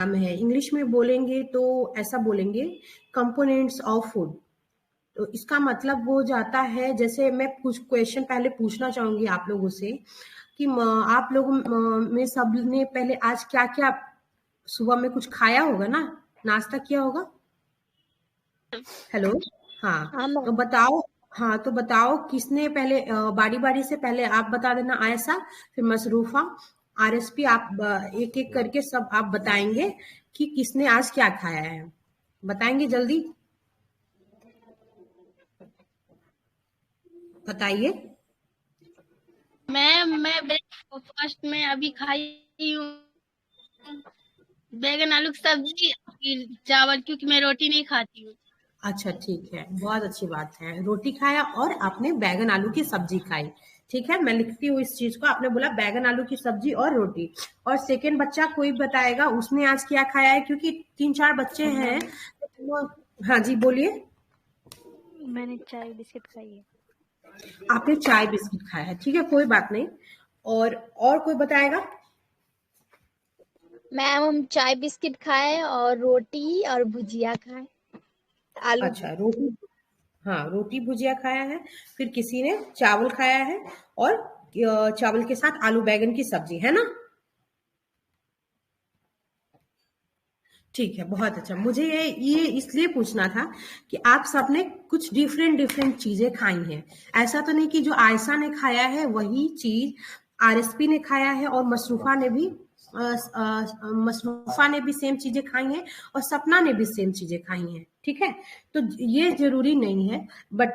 नाम है। इंग्लिश में बोलेंगे तो ऐसा बोलेंगे कंपोनेंट्स ऑफ फूड। तो इसका मतलब वो जाता है, जैसे मैं कुछ क्वेश्चन पहले पूछना चाहूंगी आप लोगों से कि आप लोगों में सब ने पहले आज क्या क्या सुबह में कुछ खाया होगा ना, नाश्ता किया होगा। हेलो, हाँ, हाँ तो मैम। बताओ। हाँ, तो बताओ किसने पहले, बारी बारी से पहले आप बता देना, आयशा, फिर मसरूफा, आरएसपी, आप एक एक करके सब आप बताएंगे कि किसने आज क्या खाया है। बताएंगे जल्दी, बताइए। मैं ब्रेकफास्ट में अभी खाई हूँ बैगन आलू की सब्जी फिर चावल, क्योंकि मैं रोटी नहीं खाती हूँ। अच्छा, ठीक है, बहुत अच्छी बात है। रोटी खाया और आपने बैगन आलू की सब्जी खाई। ठीक है, मैं लिखती हूँ इस चीज को। आपने बोला बैगन आलू की सब्जी और रोटी। और सेकंड बच्चा कोई बताएगा उसने आज क्या खाया है, क्योंकि 3-4 बच्चे हैं। हाँ जी, बोलिए। मैंने चाय बिस्किट खाई है। आपने चाय बिस्किट खाया है, ठीक है, कोई बात नहीं। और कोई बताएगा। मैम हम चाय बिस्किट खाए और रोटी और भुजिया खाए आलू अच्छा, की। रोटी। हाँ, रोटी भुजिया खाया है। फिर किसी ने चावल खाया है, और चावल के साथ आलू बैगन की सब्जी, है ना। ठीक है, बहुत अच्छा। मुझे ये इसलिए पूछना था कि आप सबने कुछ डिफरेंट डिफरेंट चीजें खाई हैं। ऐसा तो नहीं कि जो आयशा ने खाया है वही चीज आरएसपी ने खाया है, और मसरूफा ने भी सेम चीजें खाई हैं, और सपना ने भी सेम चीजें खाई हैं। ठीक है, तो ये जरूरी नहीं है, बट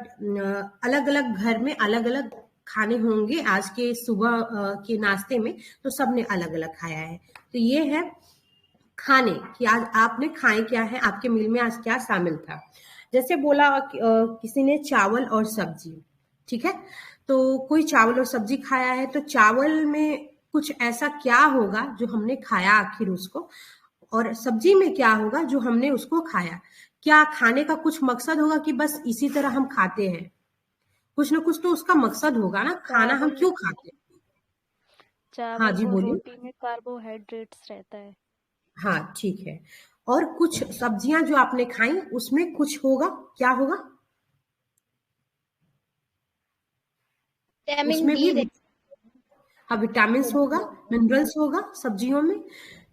अलग अलग घर में अलग अलग खाने होंगे आज के सुबह के नाश्ते में, तो सबने अलग अलग खाया है। तो ये है खाने कि आज आपने खाए क्या है, आपके मील में आज क्या शामिल था। जैसे बोला किसी ने चावल और सब्जी। ठीक है, तो कोई चावल और सब्जी खाया है, तो चावल में कुछ ऐसा क्या होगा जो हमने खाया आखिर उसको, और सब्जी में क्या होगा जो हमने उसको खाया। क्या खाने का कुछ मकसद होगा कि बस इसी तरह हम खाते हैं। कुछ ना कुछ तो उसका मकसद होगा ना, खाना हम चावल क्यों खाते हैं। हाँ चावल जी, और बोलिए। रोटी में कार्बोहाइड्रेट्स रहता है। हाँ, ठीक है। और कुछ सब्जियां जो आपने खाई उसमें कुछ होगा, क्या होगा। विटामिन उसमें डी भी, हाँ, विटामिन होगा, मिनरल्स होगा सब्जियों में।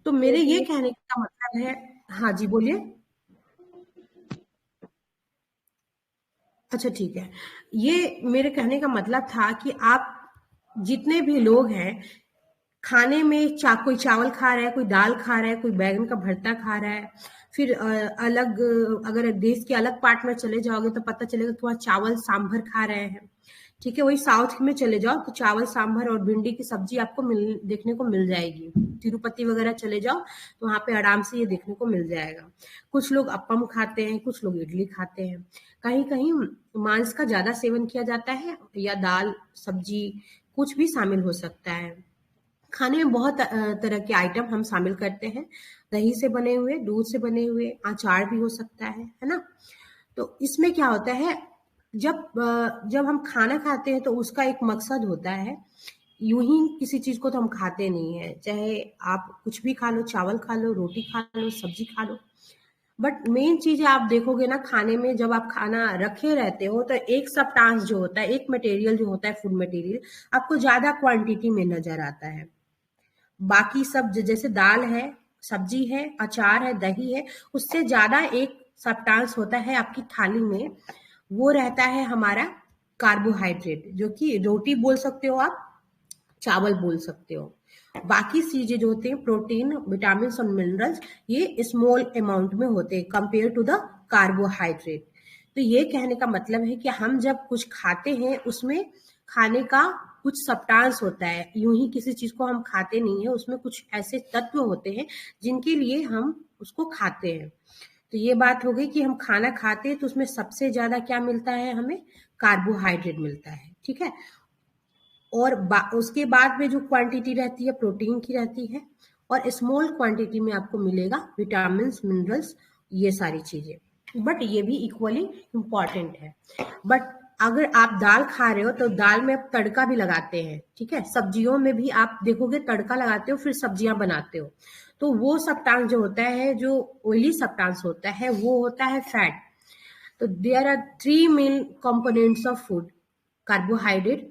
तो मेरे ये प्रोटीन। कहने का मतलब है। हाँ जी, बोलिए। अच्छा, ठीक है। ये मेरे कहने का मतलब था कि आप जितने भी लोग हैं, खाने में कोई चावल खा रहा है, कोई दाल खा रहा है, कोई बैगन का भरता खा रहा है। फिर अलग, अगर देश के अलग पार्ट में चले जाओगे तो पता चलेगा कि वहाँ चावल सांभर खा रहे हैं। ठीक है, वही साउथ में चले जाओ तो चावल सांभर और भिंडी की सब्जी आपको देखने को मिल जाएगी। तिरुपति वगैरह चले जाओ तो वहाँ पे आराम से ये देखने को मिल जाएगा। कुछ लोग अप्पम खाते हैं, कुछ लोग इडली खाते हैं। कहीं कहीं मांस का ज्यादा सेवन किया जाता है, या दाल सब्जी कुछ भी शामिल हो सकता है। खाने में बहुत तरह के आइटम हम शामिल करते हैं। दही से बने हुए, दूध से बने हुए, अचार भी हो सकता है ना। तो इसमें क्या होता है, जब हम खाना खाते हैं तो उसका एक मकसद होता है। यूं ही किसी चीज को तो हम खाते नहीं है, चाहे आप कुछ भी खा लो, चावल खा लो, रोटी खा लो, सब्जी खा लो। बट मेन चीज आप देखोगे ना, खाने में जब आप खाना रखे रहते हो तो एक सब्सटेंस जो होता है, एक मटेरियल जो होता है, फूड मटेरियल, आपको ज्यादा क्वांटिटी में नजर आता है। बाकी सब जैसे दाल है, सब्जी है, अचार है, दही है, उससे ज्यादा एक सब्सटेंस होता है आपकी थाली में। वो रहता है हमारा कार्बोहाइड्रेट, जो कि रोटी बोल सकते हो आप, चावल बोल सकते हो। बाकी चीजें जो होते हैं, प्रोटीन, विटामिन और मिनरल्स, ये स्मॉल अमाउंट में होते हैं कंपेयर टू द कार्बोहाइड्रेट। तो ये कहने का मतलब है कि हम जब कुछ खाते हैं उसमें खाने का कुछ सब्सटेंस होता है। यूं ही किसी चीज को हम खाते नहीं है, उसमें कुछ ऐसे तत्व होते हैं जिनके लिए हम उसको खाते हैं। तो ये बात हो गई कि हम खाना खाते हैं तो उसमें सबसे ज्यादा क्या मिलता है, हमें कार्बोहाइड्रेट मिलता है। ठीक है, और उसके बाद में जो क्वांटिटी रहती है प्रोटीन की रहती है, और स्मॉल क्वांटिटी में आपको मिलेगा विटामिन मिनरल्स, ये सारी चीजें। बट ये भी इक्वली इम्पॉर्टेंट है। बट अगर आप दाल खा रहे हो तो दाल में आप तड़का भी लगाते हैं, ठीक है। सब्जियों में भी आप देखोगे तड़का लगाते हो फिर सब्जियां बनाते हो, तो वो सब्सटेंस जो होता है, जो ऑयली सब्सटेंस होता है, वो होता है फैट। तो there are three main components of food: carbohydrate,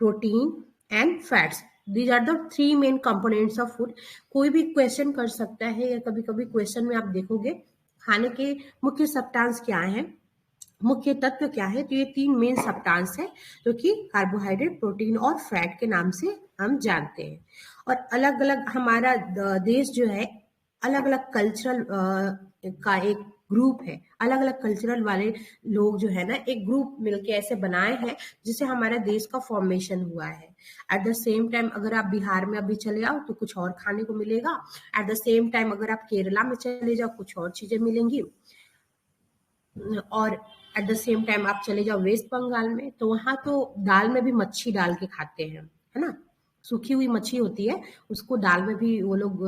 protein and fats. These are the three main components of food. कोई भी क्वेश्चन कर सकता है, या कभी कभी क्वेश्चन में आप देखोगे खाने के मुख्य सब्सटेंस क्या है, मुख्य तत्व क्या है, तो ये तीन मेन सब्सटेंस है जो कि कार्बोहाइड्रेट, प्रोटीन और फैट के नाम से हम जानते हैं। और अलग अलग हमारा देश जो है, अलग अलग कल्चरल का एक ग्रुप है, अलग अलग कल्चरल वाले लोग जो है ना, एक ग्रुप मिलके ऐसे बनाए हैं जिससे हमारे देश का फॉर्मेशन हुआ है। एट द सेम टाइम अगर आप बिहार में अभी चले आओ तो कुछ और खाने को मिलेगा, एट द सेम टाइम अगर आप केरला में चले जाओ कुछ और चीजें मिलेंगी, और एट द सेम टाइम आप चले जाओ वेस्ट बंगाल में तो वहां तो दाल में भी मच्छी डाल के खाते हैं, है ना। सूखी हुई मच्छी होती है, उसको दाल में भी वो लोग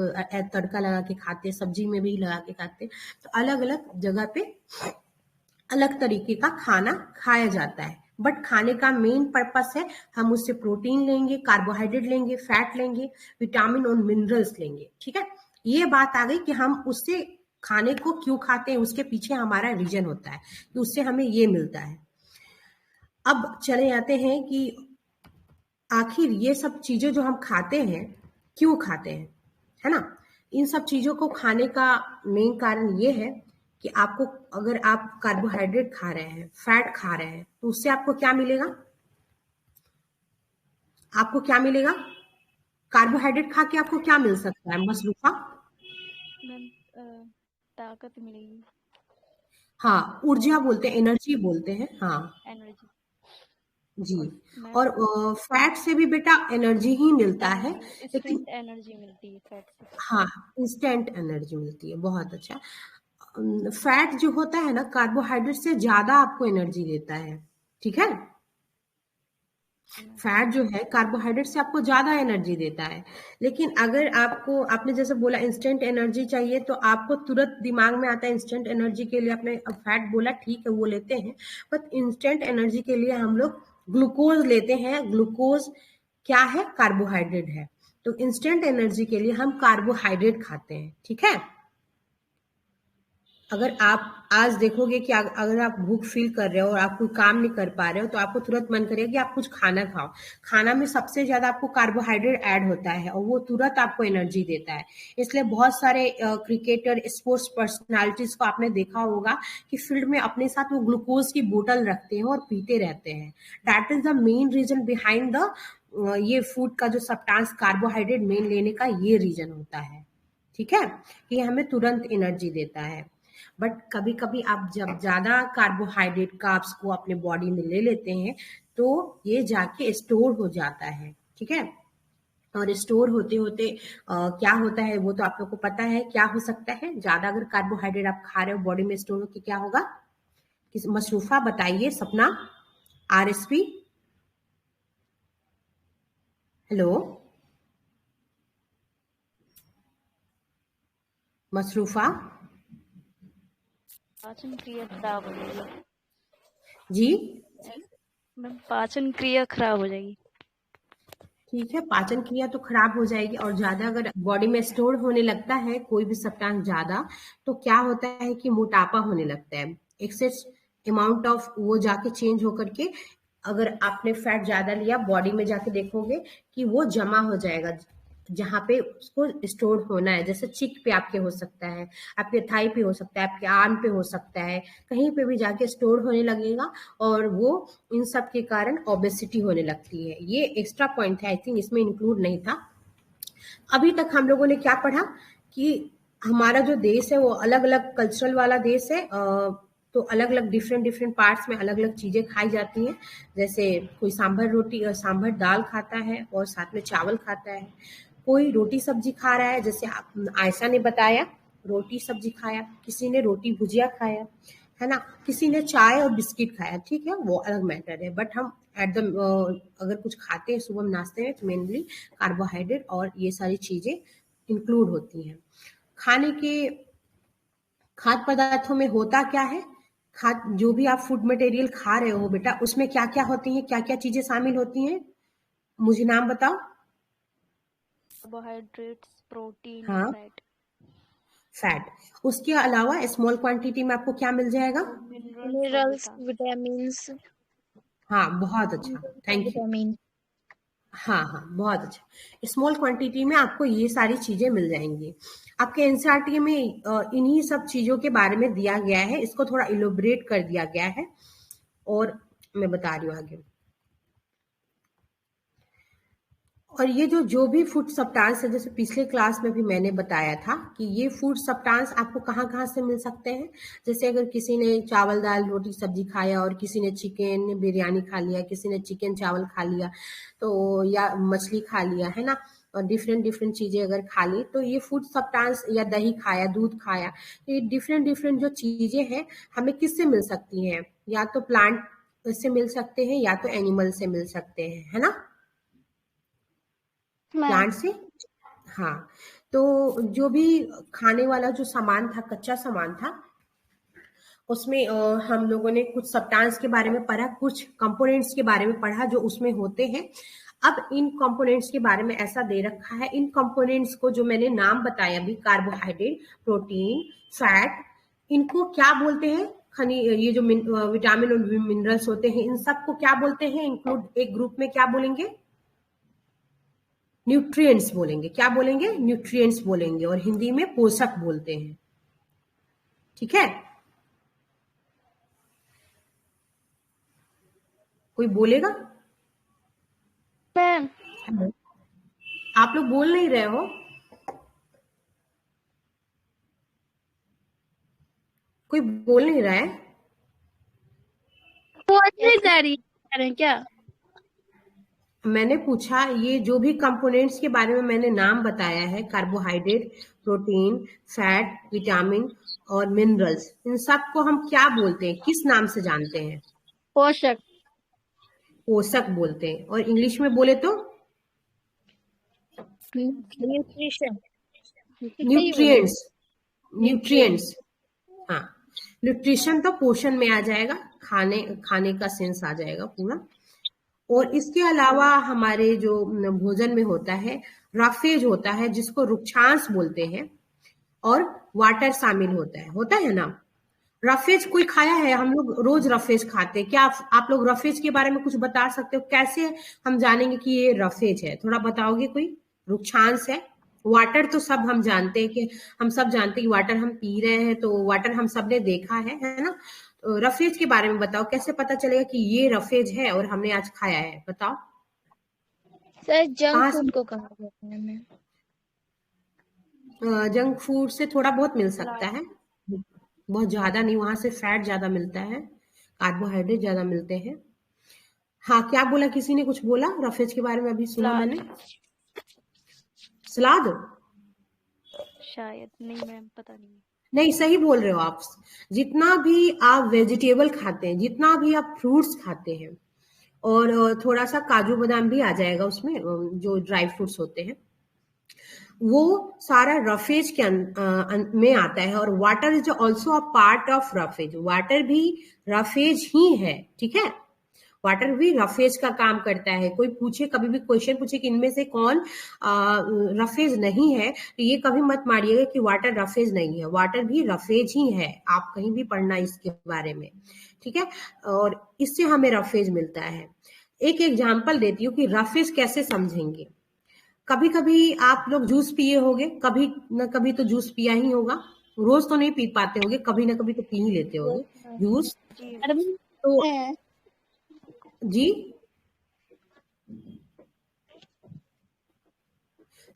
तड़का लगा के खाते हैं, सब्जी में भी लगा के खाते हैं। तो अलग अलग जगह पे अलग तरीके का खाना खाया जाता है, बट खाने का मेन पर्पस है हम उससे प्रोटीन लेंगे, कार्बोहाइड्रेट लेंगे, फैट लेंगे, विटामिन और मिनरल्स लेंगे, ठीक है। ये बात आ गई कि हम उससे खाने को क्यों खाते हैं, उसके पीछे हमारा रीजन होता है कि उससे हमें ये मिलता है। अब चले जाते हैं कि आखिर ये सब चीजें जो हम खाते हैं क्यों खाते हैं, है ना। इन सब चीजों को खाने का मेन कारण ये है कि आपको, अगर आप कार्बोहाइड्रेट खा रहे हैं, फैट खा रहे हैं, तो उससे आपको क्या मिलेगा, आपको क्या मिलेगा, कार्बोहाइड्रेट खा के आपको क्या मिल सकता है मसरूफा? मैम ताकत मिलेगी, हाँ, ऊर्जा बोलते हैं, एनर्जी बोलते हैं, हाँ एनर्जी। जी। मैम और फैट से भी बेटा एनर्जी ही मिलता है, लेकिन इंस्टेंट एनर्जी मिलती है फैट से। हाँ, इंस्टेंट एनर्जी मिलती है, बहुत अच्छा। फैट जो होता है ना, कार्बोहाइड्रेट से ज्यादा आपको एनर्जी देता है, ठीक है। फैट जो है कार्बोहाइड्रेट से आपको ज्यादा एनर्जी देता है, लेकिन अगर आपको, आपने जैसे बोला इंस्टेंट एनर्जी चाहिए, तो आपको तुरंत दिमाग में आता है इंस्टेंट एनर्जी के लिए, आपने फैट बोला, ठीक है वो लेते हैं, बट इंस्टेंट एनर्जी के लिए हम लोग ग्लूकोज लेते हैं। ग्लूकोज क्या है, कार्बोहाइड्रेट है। तो इंस्टेंट एनर्जी के लिए हम कार्बोहाइड्रेट खाते हैं, ठीक है। अगर आप आज देखोगे कि अगर आप भूख फील कर रहे हो और आप कोई काम नहीं कर पा रहे हो, तो आपको तुरंत मन करेगा कि आप कुछ खाना खाओ। खाना में सबसे ज्यादा आपको कार्बोहाइड्रेट ऐड होता है और वो तुरंत आपको एनर्जी देता है। इसलिए बहुत सारे क्रिकेटर, स्पोर्ट्स पर्सनालिटीज को आपने देखा होगा कि फील्ड में अपने साथ वो ग्लूकोज की बोतल रखते हैं और पीते रहते हैं। That is the main reason behind the ये फूड का जो सब्सटेंस कार्बोहाइड्रेट मेन लेने का ये रीजन होता है, ठीक है, कि हमें तुरंत एनर्जी देता है। बट कभी कभी आप जब ज्यादा कार्बोहाइड्रेट कार्ब्स को अपने बॉडी में ले लेते हैं तो ये जाके स्टोर हो जाता है, ठीक है। और स्टोर होते होते क्या होता है वो तो आप लोग को पता है, क्या हो सकता है, ज्यादा अगर कार्बोहाइड्रेट आप खा रहे हो बॉडी में स्टोर होकर क्या होगा, किस मशरूफा बताइए, सपना, आरएसपी, हेलो मशरूफा पाचन क्रिया खराब हो जाएगी जी। मैम, पाचन क्रिया खराब हो जाएगी। ठीक है, पाचन क्रिया तो खराब हो जाएगी, और ज्यादा अगर बॉडी में स्टोर होने लगता है कोई भी सब्सटेंस ज्यादा, तो क्या होता है कि मोटापा होने लगता है। एक्सेस अमाउंट ऑफ वो जाके चेंज होकर के, अगर आपने फैट ज्यादा लिया बॉडी में जाके देखोगे कि वो जमा हो जाएगा जहां पे उसको स्टोर होना है। जैसे चिक पे आपके हो सकता है, आपके थाई पे हो सकता है, आपके आर्म पे हो सकता है, कहीं पे भी जाके स्टोर होने लगेगा, और वो इन सब के कारण ओबेसिटी होने लगती है। ये एक्स्ट्रा पॉइंट है, आई थिंक इसमें इंक्लूड नहीं था। अभी तक हम लोगों ने क्या पढ़ा कि हमारा जो देश है वो अलग अलग कल्चरल वाला देश है, तो अलग अलग डिफरेंट डिफरेंट पार्ट्स में अलग अलग चीजें खाई जाती हैं। जैसे कोई सांभर रोटी और सांभर दाल खाता है और साथ में चावल खाता है, कोई रोटी सब्जी खा रहा है, जैसे आयशा ने बताया रोटी सब्जी खाया, किसी ने रोटी भुजिया खाया, है ना, किसी ने चाय और बिस्किट खाया, ठीक है, वो अलग मैटर है। बट हम एट द अगर कुछ खाते हैं सुबह में नाश्ते में तो मेनली कार्बोहाइड्रेट और ये सारी चीजें इंक्लूड होती हैं। खाने के खाद्य पदार्थों में होता क्या है जो भी आप फूड मटेरियल खा रहे हो बेटा, उसमें क्या क्या होती है, क्या क्या चीजें शामिल होती हैं, मुझे नाम बताओ। कार्बोहाइड्रेट्स, प्रोटीन, हाँ, फैट, फैट। उसके अलावा स्मॉल क्वांटिटी में आपको क्या मिल जाएगा? मिनरल्स और मिनरल्स, विटामिन। विटामिन्स, हाँ, बहुत अच्छा, थैंक यू। विटामिन। हाँ हाँ, बहुत अच्छा। स्मॉल क्वांटिटी में आपको ये सारी चीजें मिल जाएंगी। आपके एनसीईआरटी में इन्हीं सब चीजों के बारे में दिया गया है, इसको थोड़ा इलोबरेट कर दिया गया है और मैं बता रही हूँ आगे। और ये जो भी फूड सब्सटेंस है, जैसे पिछले क्लास में भी मैंने बताया था कि ये फूड सब्सटेंस आपको कहाँ कहाँ से मिल सकते हैं। जैसे अगर किसी ने चावल दाल रोटी सब्जी खाया और किसी ने चिकन बिरयानी खा लिया, किसी ने चिकन चावल खा लिया, तो या मछली खा लिया है ना, और डिफरेंट डिफरेंट चीजें अगर खा ली, तो ये फूड सब्सटेंस, या दही खाया, दूध खाया, तो ये डिफरेंट डिफरेंट जो चीजें हैं हमें किससे मिल सकती हैं? या तो प्लांट से मिल सकते हैं या तो एनिमल से मिल सकते हैं, है ना, मैम, प्लांट से। हाँ, तो जो भी खाने वाला जो सामान था, कच्चा सामान था, उसमें हम लोगों ने कुछ सब्सटेंस के बारे में पढ़ा, कुछ कंपोनेंट्स के बारे में पढ़ा जो उसमें होते हैं। अब इन कंपोनेंट्स के बारे में ऐसा दे रखा है, इन कंपोनेंट्स को जो मैंने नाम बताया अभी, कार्बोहाइड्रेट, प्रोटीन, फैट, इनको क्या बोलते हैं? ये जो विटामिन और मिनरल्स होते हैं, इन सबको क्या बोलते हैं? इंक्लूड एक ग्रुप में क्या बोलेंगे? न्यूट्रिएंट्स बोलेंगे। क्या बोलेंगे? न्यूट्रिएंट्स बोलेंगे, और हिंदी में पोषक बोलते हैं। ठीक है, कोई बोलेगा? मैम, आप लोग बोल नहीं रहे हो, कोई बोल नहीं रहा है। बोलने जा रही है क्या? मैंने पूछा, ये जो भी कंपोनेंट्स के बारे में मैंने नाम बताया है, कार्बोहाइड्रेट, प्रोटीन, फैट, विटामिन और मिनरल्स, इन सब को हम क्या बोलते हैं, किस नाम से जानते हैं? पोषक। पोषक बोलते हैं। और इंग्लिश में बोले तो न्यूट्रिशन। सही बोला। न्यूट्रिएंट्स। न्यूट्रिएंट्स, हाँ। न्यूट्रिशन तो पोषण में आ जाएगा, खाने खाने का सेंस आ जाएगा पूरा। और इसके अलावा हमारे जो भोजन में होता है, रफेज होता है जिसको रुक्षांश बोलते हैं, और वाटर शामिल होता है ना। रफेज कोई खाया है? हम लोग रोज रफेज खाते हैं क्या? आप लोग रफेज के बारे में कुछ बता सकते हो? कैसे हम जानेंगे कि ये रफेज है? थोड़ा बताओगे कोई? रुक्षांश है। वाटर तो सब हम जानते हैं कि हम सब जानते हैं कि वाटर हम पी रहे हैं, तो वाटर हम सबने देखा है ना। तो रफेज के बारे में बताओ, कैसे पता चलेगा कि ये रफेज है और हमने आज खाया है? बताओ। सर, जंक कहाँ फूड से? को कहा जाता है मैम। जंक फूड से थोड़ा बहुत मिल सकता सलाद, है, बहुत ज्यादा नहीं, वहां से फैट ज्यादा मिलता है, कार्बोहाइड्रेट ज्यादा मिलते हैं। हाँ, क्या बोला? किसी ने कुछ बोला रफेज के बारे में? अभी सुना सलाद, मैंने। सलाद? शायद नहीं मैम, पता नहीं। नहीं, सही बोल रहे हो आप। जितना भी आप वेजिटेबल खाते हैं, जितना भी आप फ्रूट्स खाते हैं, और थोड़ा सा काजू बादाम भी आ जाएगा उसमें, जो ड्राई फ्रूट्स होते हैं, वो सारा रफेज के में आता है। और water is also a part of roughage. Water भी रफेज ही है, ठीक है। वाटर भी रफेज का काम करता है। कोई पूछे, कभी भी क्वेश्चन पूछे कि इनमें से कौन रफेज नहीं है, तो ये कभी मत मारिएगा कि वाटर रफेज नहीं है। वाटर भी रफेज ही है, आप कहीं भी पढ़ना इसके बारे में, ठीक है। और इससे हमें रफेज मिलता है। एक एग्जाम्पल देती हूँ कि रफेज कैसे समझेंगे। कभी कभी आप लोग जूस पिए होगे, कभी ना कभी तो जूस पिया ही होगा। रोज तो नहीं पी पाते होगे, कभी ना कभी तो पी ही लेते होगे जूस। जी। तो जी,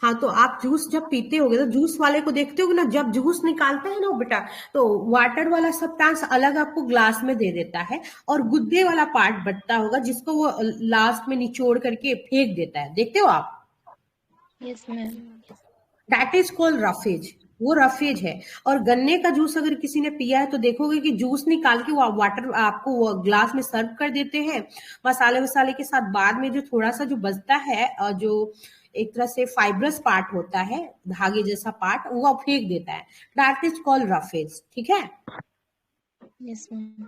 हाँ, तो आप जूस जब पीते होगे तो जूस वाले को देखते होगे ना, जब जूस निकालते हैं ना वो बेटा, तो वाटर वाला सब्सटेंस अलग आपको ग्लास में दे देता है, और गुद्दे वाला पार्ट बचता होगा जिसको वो लास्ट में निचोड़ करके फेंक देता है। देखते हो आप? Yes ma'am. जी ma'am. That is called roughage. वो रफेज है। और गन्ने का जूस अगर किसी ने पिया है तो देखोगे कि जूस निकाल के वो वाटर आपको वो ग्लास में सर्व कर देते हैं मसाले वसाले के साथ। बाद में जो थोड़ा सा जो बचता है, जो एक तरह से फाइब्रस पार्ट होता है, धागे जैसा पार्ट, वो फेंक देता है। दैट इज कॉल्ड रफेज, ठीक है। Yes ma'am.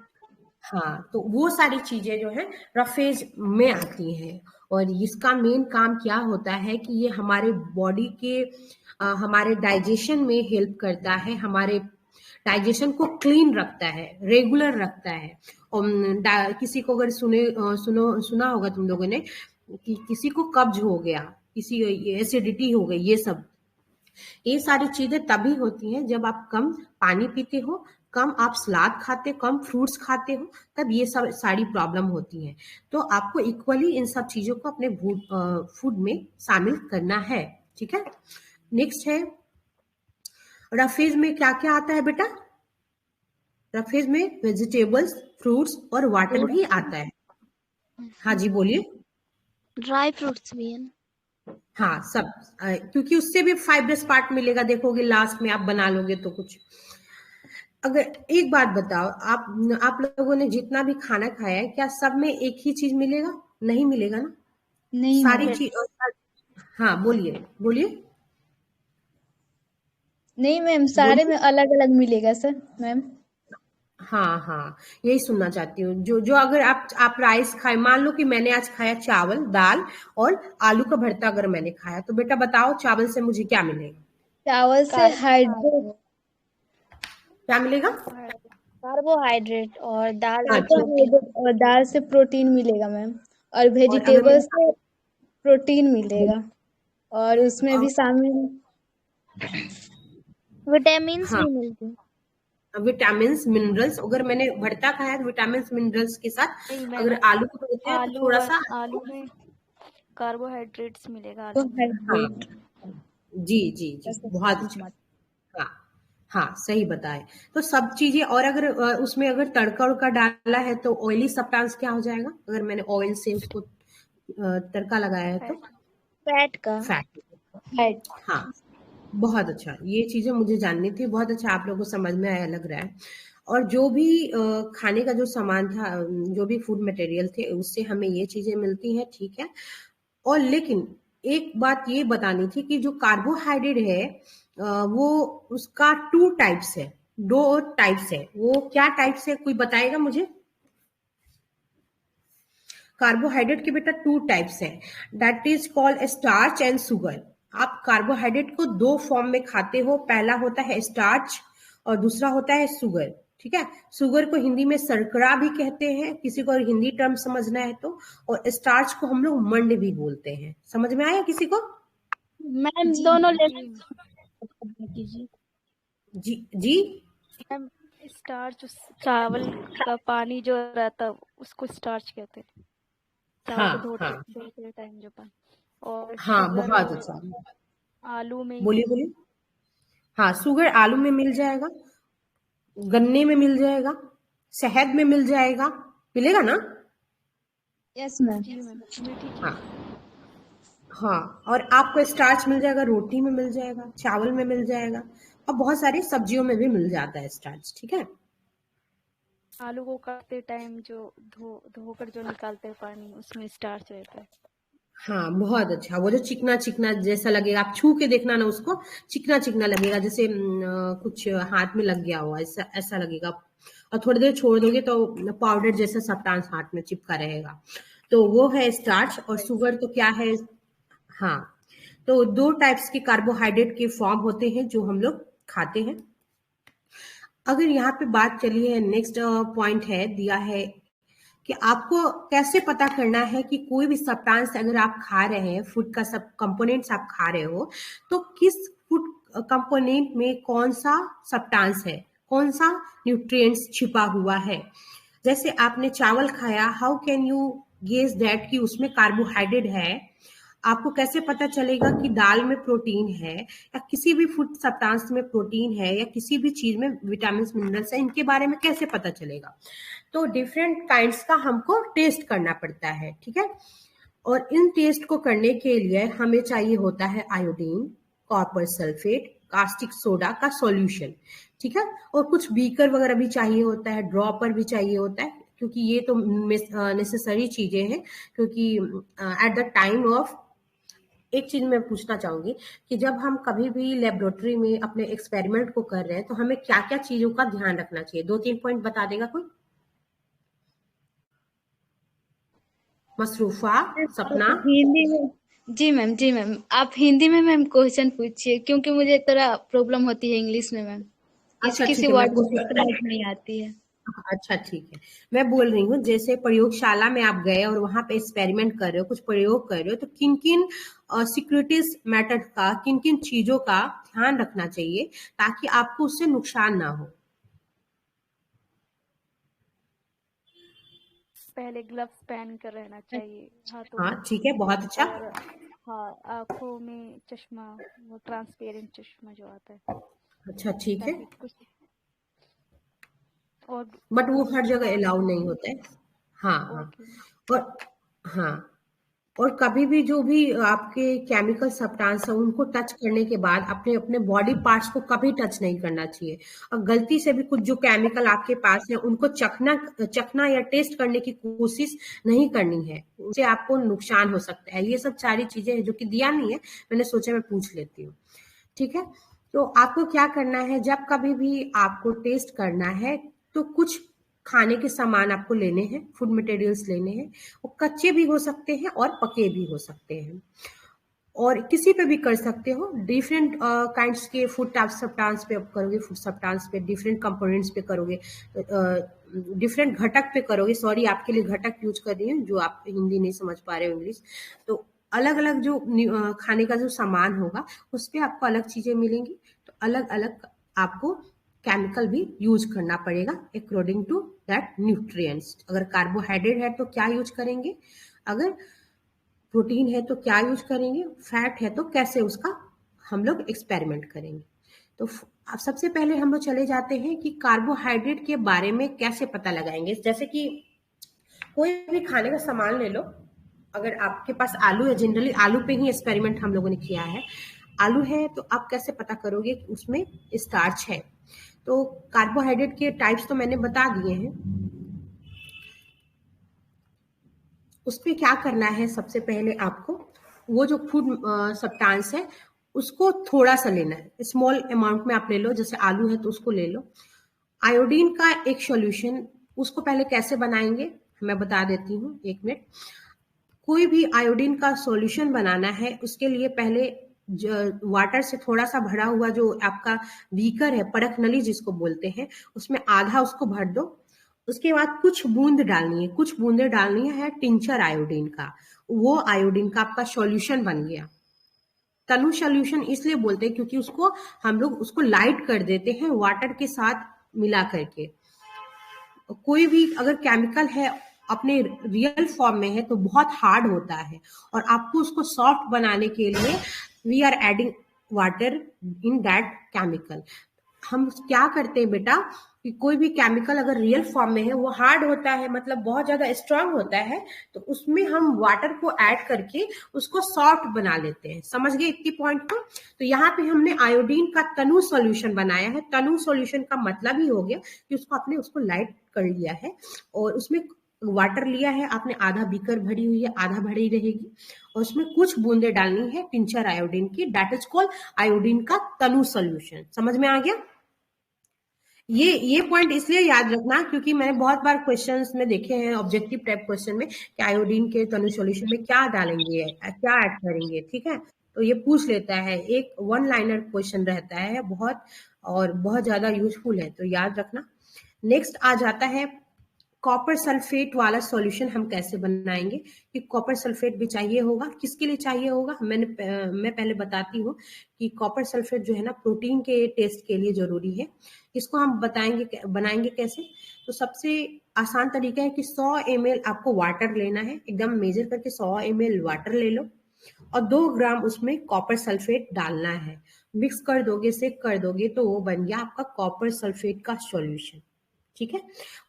हाँ, तो वो सारी चीजें जो है रफेज में आती हैं। और इसका मेन काम क्या होता है कि ये हमारे बॉडी के हमारे डाइजेशन में हेल्प करता है, हमारे डाइजेशन को क्लीन रखता है, रेगुलर रखता है। और किसी को अगर सुना होगा तुम लोगों ने कि किसी को कब्ज हो गया, किसी एसिडिटी हो गई, ये सारी चीजें तभी होती हैं जब आप कम पानी पीते हो, कम आप सलाद खाते, कम फ्रूट्स खाते हो, तब ये सब सारी प्रॉब्लम होती है। तो आपको इक्वली इन सब चीजों को अपने फूड में शामिल करना है। ठीक है, नेक्स्ट है रफेज में क्या क्या आता है बेटा? रफेज में वेजिटेबल्स, फ्रूट्स और वाटर भी आता है। हाँ जी, बोलिए। ड्राई फ्रूट्स भी है ना? हाँ, सब क्योंकि उससे भी फाइब्रस पार्ट मिलेगा, देखोगे लास्ट में आप बना लोगे तो कुछ। अगर एक बात बताओ, आप लोगों ने जितना भी खाना खाया है, क्या सब में एक ही चीज मिलेगा? नहीं मिलेगा ना, नहीं सारी मैम। चीज। हाँ, बोलिए बोलिए नहीं मैम, सारे बोलिए। में अलग अलग मिलेगा सर मैम। हाँ हाँ, यही सुनना चाहती हूँ। जो जो अगर आप राइस खाए, मान लो कि मैंने आज खाया चावल दाल और आलू का भरता, अगर मैंने खाया तो बेटा बताओ चावल से मुझे क्या मिलेगा? चावल से हाइड्रेट, क्या मिलेगा? कार्बोहाइड्रेट, और दाल से हाँ, प्रोटीन। कार्बोहाइड्रेट और दाल से प्रोटीन मिलेगा मैम। और और अगर वेजिटेबल मैंने से प्रोटीन मिलेगा, और उसमें भी शामिल विटामिन्स हाँ, भी मिलते हैं। विटामिन मिनरल्स, अगर मैंने भरता खाया तो विटामिन मिनरल्स के साथ नहीं मैम, अगर आलू को खाते हैं तो आलू थोड़ा सा। आलू में कार्बोहाइड्रेट्स मिलेगा आलू में। हाँ, कार्बोहाइड्रेट जी जी जी, बहुत अच्छा। हाँ हाँ, सही बताए। तो सब चीजें, और अगर उसमें अगर तड़का उड़का डाला है तो ऑयली सब्सटेंस क्या हो जाएगा? अगर मैंने ऑयल से उसको तड़का लगाया है तो फैट का फैट। फैट। हाँ, बहुत अच्छा, ये चीजें मुझे जाननी थी। बहुत अच्छा, आप लोगों को समझ में आया लग रहा है। और जो भी खाने का जो सामान था, जो भी फूड मटेरियल थे, उससे हमें ये चीजें मिलती हैं, ठीक है। और लेकिन एक बात ये बतानी थी कि जो कार्बोहाइड्रेट है वो उसका टू टाइप्स है, दो टाइप्स है। वो क्या टाइप्स है, कोई बताएगा मुझे? कार्बोहाइड्रेट के बेटा टू टाइप्स है, that is called starch and sugar. आप कार्बोहाइड्रेट को दो फॉर्म में खाते हो, पहला होता है स्टार्च और दूसरा होता है शुगर। ठीक है, शुगर को हिंदी में शर्करा भी कहते हैं, किसी को अगर हिंदी टर्म समझना है तो। और स्टार्च को हम लोग मंड भी बोलते हैं। समझ में आया किसी को? मैम दोनों ले जी कीजिए। जी जी। मैम, स्टार्च चावल का पानी जो रहता है उसको स्टार्च कहते हैं। चावल हाँ को हाँ धोते टाइम जो पानी। और हाँ, शुगर बहुत अच्छा। आलू में ही बोलिए मिलता बोलिए। हाँ, शुगर आलू में मिल जाएगा, गन्ने में मिल जाएगा, शहद में मिल जाएगा, मिलेगा ना? Yes ma'am. जी मैम, मीठी हाँ चीज। हाँ, और आपको स्टार्च मिल जाएगा, रोटी में मिल जाएगा, चावल में मिल जाएगा, और बहुत सारी सब्जियों में भी मिल जाता है स्टार्च। ठीक है। आलू को काटते टाइम जो धोकर जो निकालते हैं पानी, उसमें स्टार्च रहता है। हाँ, बहुत अच्छा। वो जो चिकना चिकना जैसा लगेगा, आप छू के देखना ना उसको, चिकना चिकना लगेगा, जैसे कुछ हाथ में लग गया हो, ऐसा ऐसा लगेगा। और थोड़ी देर छोड़ दोगे तो पाउडर जैसा सब्सटेंस हाथ में चिपका रहेगा। तो वो है स्टार्च। और शुगर तो क्या है? हाँ, तो दो टाइप्स के कार्बोहाइड्रेट के फॉर्म होते हैं जो हम लोग खाते हैं। अगर यहाँ पे बात चली है, नेक्स्ट पॉइंट है दिया है कि आपको कैसे पता करना है कि कोई भी सब्सटेंस अगर आप खा रहे हैं, फूड का सब कंपोनेंट्स आप खा रहे हो, तो किस फूड कंपोनेंट में कौन सा सब्सटेंस है, कौन सा न्यूट्रिएंट्स छिपा हुआ है। जैसे आपने चावल खाया, how can you guess that कि उसमें कार्बोहाइड्रेट है? आपको कैसे पता चलेगा कि दाल में प्रोटीन है, या किसी भी फूड सब्सटेंस में प्रोटीन है, या किसी भी चीज में विटामिन मिनरल्स है? इनके बारे में कैसे पता चलेगा? तो डिफरेंट काइंड्स का हमको टेस्ट करना पड़ता है। ठीक है, और इन टेस्ट को करने के लिए हमें चाहिए होता है iodine, copper sulphate, caustic soda का सॉल्यूशन। ठीक है, और कुछ बीकर वगैरह भी चाहिए होता है, ड्रॉपर भी चाहिए होता है, क्योंकि ये तो नेसेसरी चीजें हैं। क्योंकि एट द टाइम ऑफ एक चीज मैं पूछना चाहूंगी कि जब हम कभी भी लेबोरेटरी में अपने एक्सपेरिमेंट को कर रहे हैं तो हमें क्या क्या चीजों का ध्यान रखना चाहिए? 2-3 पॉइंट बता देगा कोई? मसरूफा, आप सपना। हिंदी में जी मैम आप हिंदी में मैम क्वेश्चन पूछिए, क्योंकि मुझे थोड़ा प्रॉब्लम होती है इंग्लिश में मैम, किसी अच्छा किसी ठीक है, मैं वर्ड कुछ, मुझे समझ नहीं आती है। अच्छा ठीक है, मैं बोल रही हूँ जैसे प्रयोगशाला में आप गए और वहां पे एक्सपेरिमेंट कर रहे हो, कुछ प्रयोग कर रहे हो, तो किन किन सिक्योरिटीज मेथड का, किन किन चीजों का ध्यान रखना चाहिए ताकि आपको उससे नुकसान ना हो? पहले ग्लव्स पहन कर रहना चाहिए हाथों हाँ में। ठीक है, बहुत अच्छा। और हाँ, आंखों में चश्मा, वो ट्रांसपेरेंट चश्मा जो आता है, अच्छा ठीक है, ताकि कुछ और बट वो हर जगह हाथ अलाउ नहीं में। होता है। हाँ हाँ। ओके। और हाँ, और कभी भी जो भी आपके केमिकल सब्सटेंस है उनको टच करने के बाद अपने अपने बॉडी पार्ट्स को कभी टच नहीं करना चाहिए। और गलती से भी कुछ जो केमिकल आपके पास है उनको चखना चखना या टेस्ट करने की कोशिश नहीं करनी है, उससे आपको नुकसान हो सकता है। ये सब सारी चीजें हैं जो कि दिया नहीं है, मैंने सोचा मैं पूछ लेती हूँ। ठीक है, तो आपको क्या करना है, जब कभी भी आपको टेस्ट करना है तो कुछ खाने के सामान आपको लेने हैं, फूड मटेरियल्स लेने हैं। वो कच्चे भी हो सकते हैं और पके भी हो सकते हैं, और किसी पे भी कर सकते हो। डिफरेंट काइंड्स के फूड सब्सटेंस पे आप करोगे, फूड सब्सटेंस पे डिफरेंट कंपोनेंट्स पे करोगे, डिफरेंट घटक पे करोगे। सॉरी, आपके लिए घटक यूज कर रही हूँ, जो आप हिंदी नहीं समझ पा रहे हो, इंग्लिश। तो अलग अलग जो खाने का जो सामान होगा उस पे आपको अलग चीजें मिलेंगी, तो अलग अलग आपको केमिकल भी यूज करना पड़ेगा अकॉर्डिंग टू दैट न्यूट्रिएंट्स। अगर कार्बोहाइड्रेट है तो क्या यूज करेंगे, अगर प्रोटीन है तो क्या यूज करेंगे, फैट है तो कैसे उसका हम लोग एक्सपेरिमेंट करेंगे। तो अब सबसे पहले हम लोग चले जाते हैं कि कार्बोहाइड्रेट के बारे में कैसे पता लगाएंगे। जैसे कि कोई भी खाने का सामान ले लो, अगर आपके पास आलू है, जनरली आलू पे ही एक्सपेरिमेंट हम लोगों ने किया है। आलू है तो आप कैसे पता करोगे कि उसमें स्टार्च है? तो कार्बोहाइड्रेट के टाइप्स तो मैंने बता दिए हैं। उसमें क्या करना है, सबसे पहले आपको वो जो फूड सब्सटेंस है उसको थोड़ा सा लेना है, स्मॉल अमाउंट में आप ले लो। जैसे आलू है तो उसको ले लो। आयोडीन का एक सॉल्यूशन, उसको पहले कैसे बनाएंगे मैं बता देती हूँ, 1 मिनट। कोई भी आयोडीन का सॉल्यूशन बनाना है उसके लिए पहले वाटर से थोड़ा सा भरा हुआ जो आपका बीकर है, परख नली जिसको बोलते हैं, उसमें आधा उसको भर दो। उसके बाद कुछ बूंद डालनी है, कुछ बूंदे डालनी है टिंचर आयोडीन का। वो आयोडीन का आपका सॉल्यूशन बन गया। तनु सॉल्यूशन इसलिए बोलते हैं क्योंकि उसको हम लोग उसको लाइट कर देते हैं वाटर के साथ मिला करके। कोई भी अगर केमिकल है अपने रियल फॉर्म में है तो बहुत हार्ड होता है, और आपको उसको सॉफ्ट बनाने के लिए we are adding water in that chemical. हम क्या करते हैं बेटा कि कोई भी केमिकल अगर रियल फॉर्म में है वो हार्ड होता है, मतलब बहुत ज्यादा स्ट्रांग होता है, तो उसमें हम वाटर को ऐड करके उसको सॉफ्ट बना लेते हैं। समझ गए इतनी पॉइंट को? तो यहाँ पे हमने आयोडीन का तनु सॉल्यूशन बनाया है। तनु सॉल्यूशन का मतलब ही हो गया कि उसको आपने उसको लाइट कर लिया है, और उसमें वाटर लिया है आपने, आधा बीकर भरी हुई है, आधा भरी रहेगी, और उसमें कुछ बूंदे डालनी है टिंचर आयोडीन की, दैट इज कॉल्ड आयोडीन का तनु सॉल्यूशन। समझ में आ गया? ये पॉइंट इसलिए याद रखना क्योंकि मैंने बहुत बार क्वेश्चंस में देखे हैं, ऑब्जेक्टिव टाइप क्वेश्चन में, कि आयोडीन के तनु सॉल्यूशन में क्या डालेंगे, क्या ऐड करेंगे। ठीक है, तो ये पूछ लेता है, एक वन लाइनर क्वेश्चन रहता है बहुत, और बहुत ज्यादा यूजफुल है, तो याद रखना। नेक्स्ट आ जाता है कॉपर सल्फेट वाला सॉल्यूशन हम कैसे बनाएंगे। कि कॉपर सल्फेट भी चाहिए होगा, किसके लिए चाहिए होगा मैं पहले बताती हूँ कि कॉपर सल्फेट जो है ना प्रोटीन के टेस्ट के लिए जरूरी है। इसको हम बनाएंगे कैसे। तो सबसे आसान तरीका है कि 100 ml आपको वाटर लेना है, एकदम मेजर करके 100 ml वाटर ले लो, और 2 ग्राम उसमें कॉपर सल्फेट डालना है। मिक्स कर दोगे, सेक कर दोगे, तो वो बन गया आपका कॉपर सल्फेट का सॉल्यूशन। ठीक है,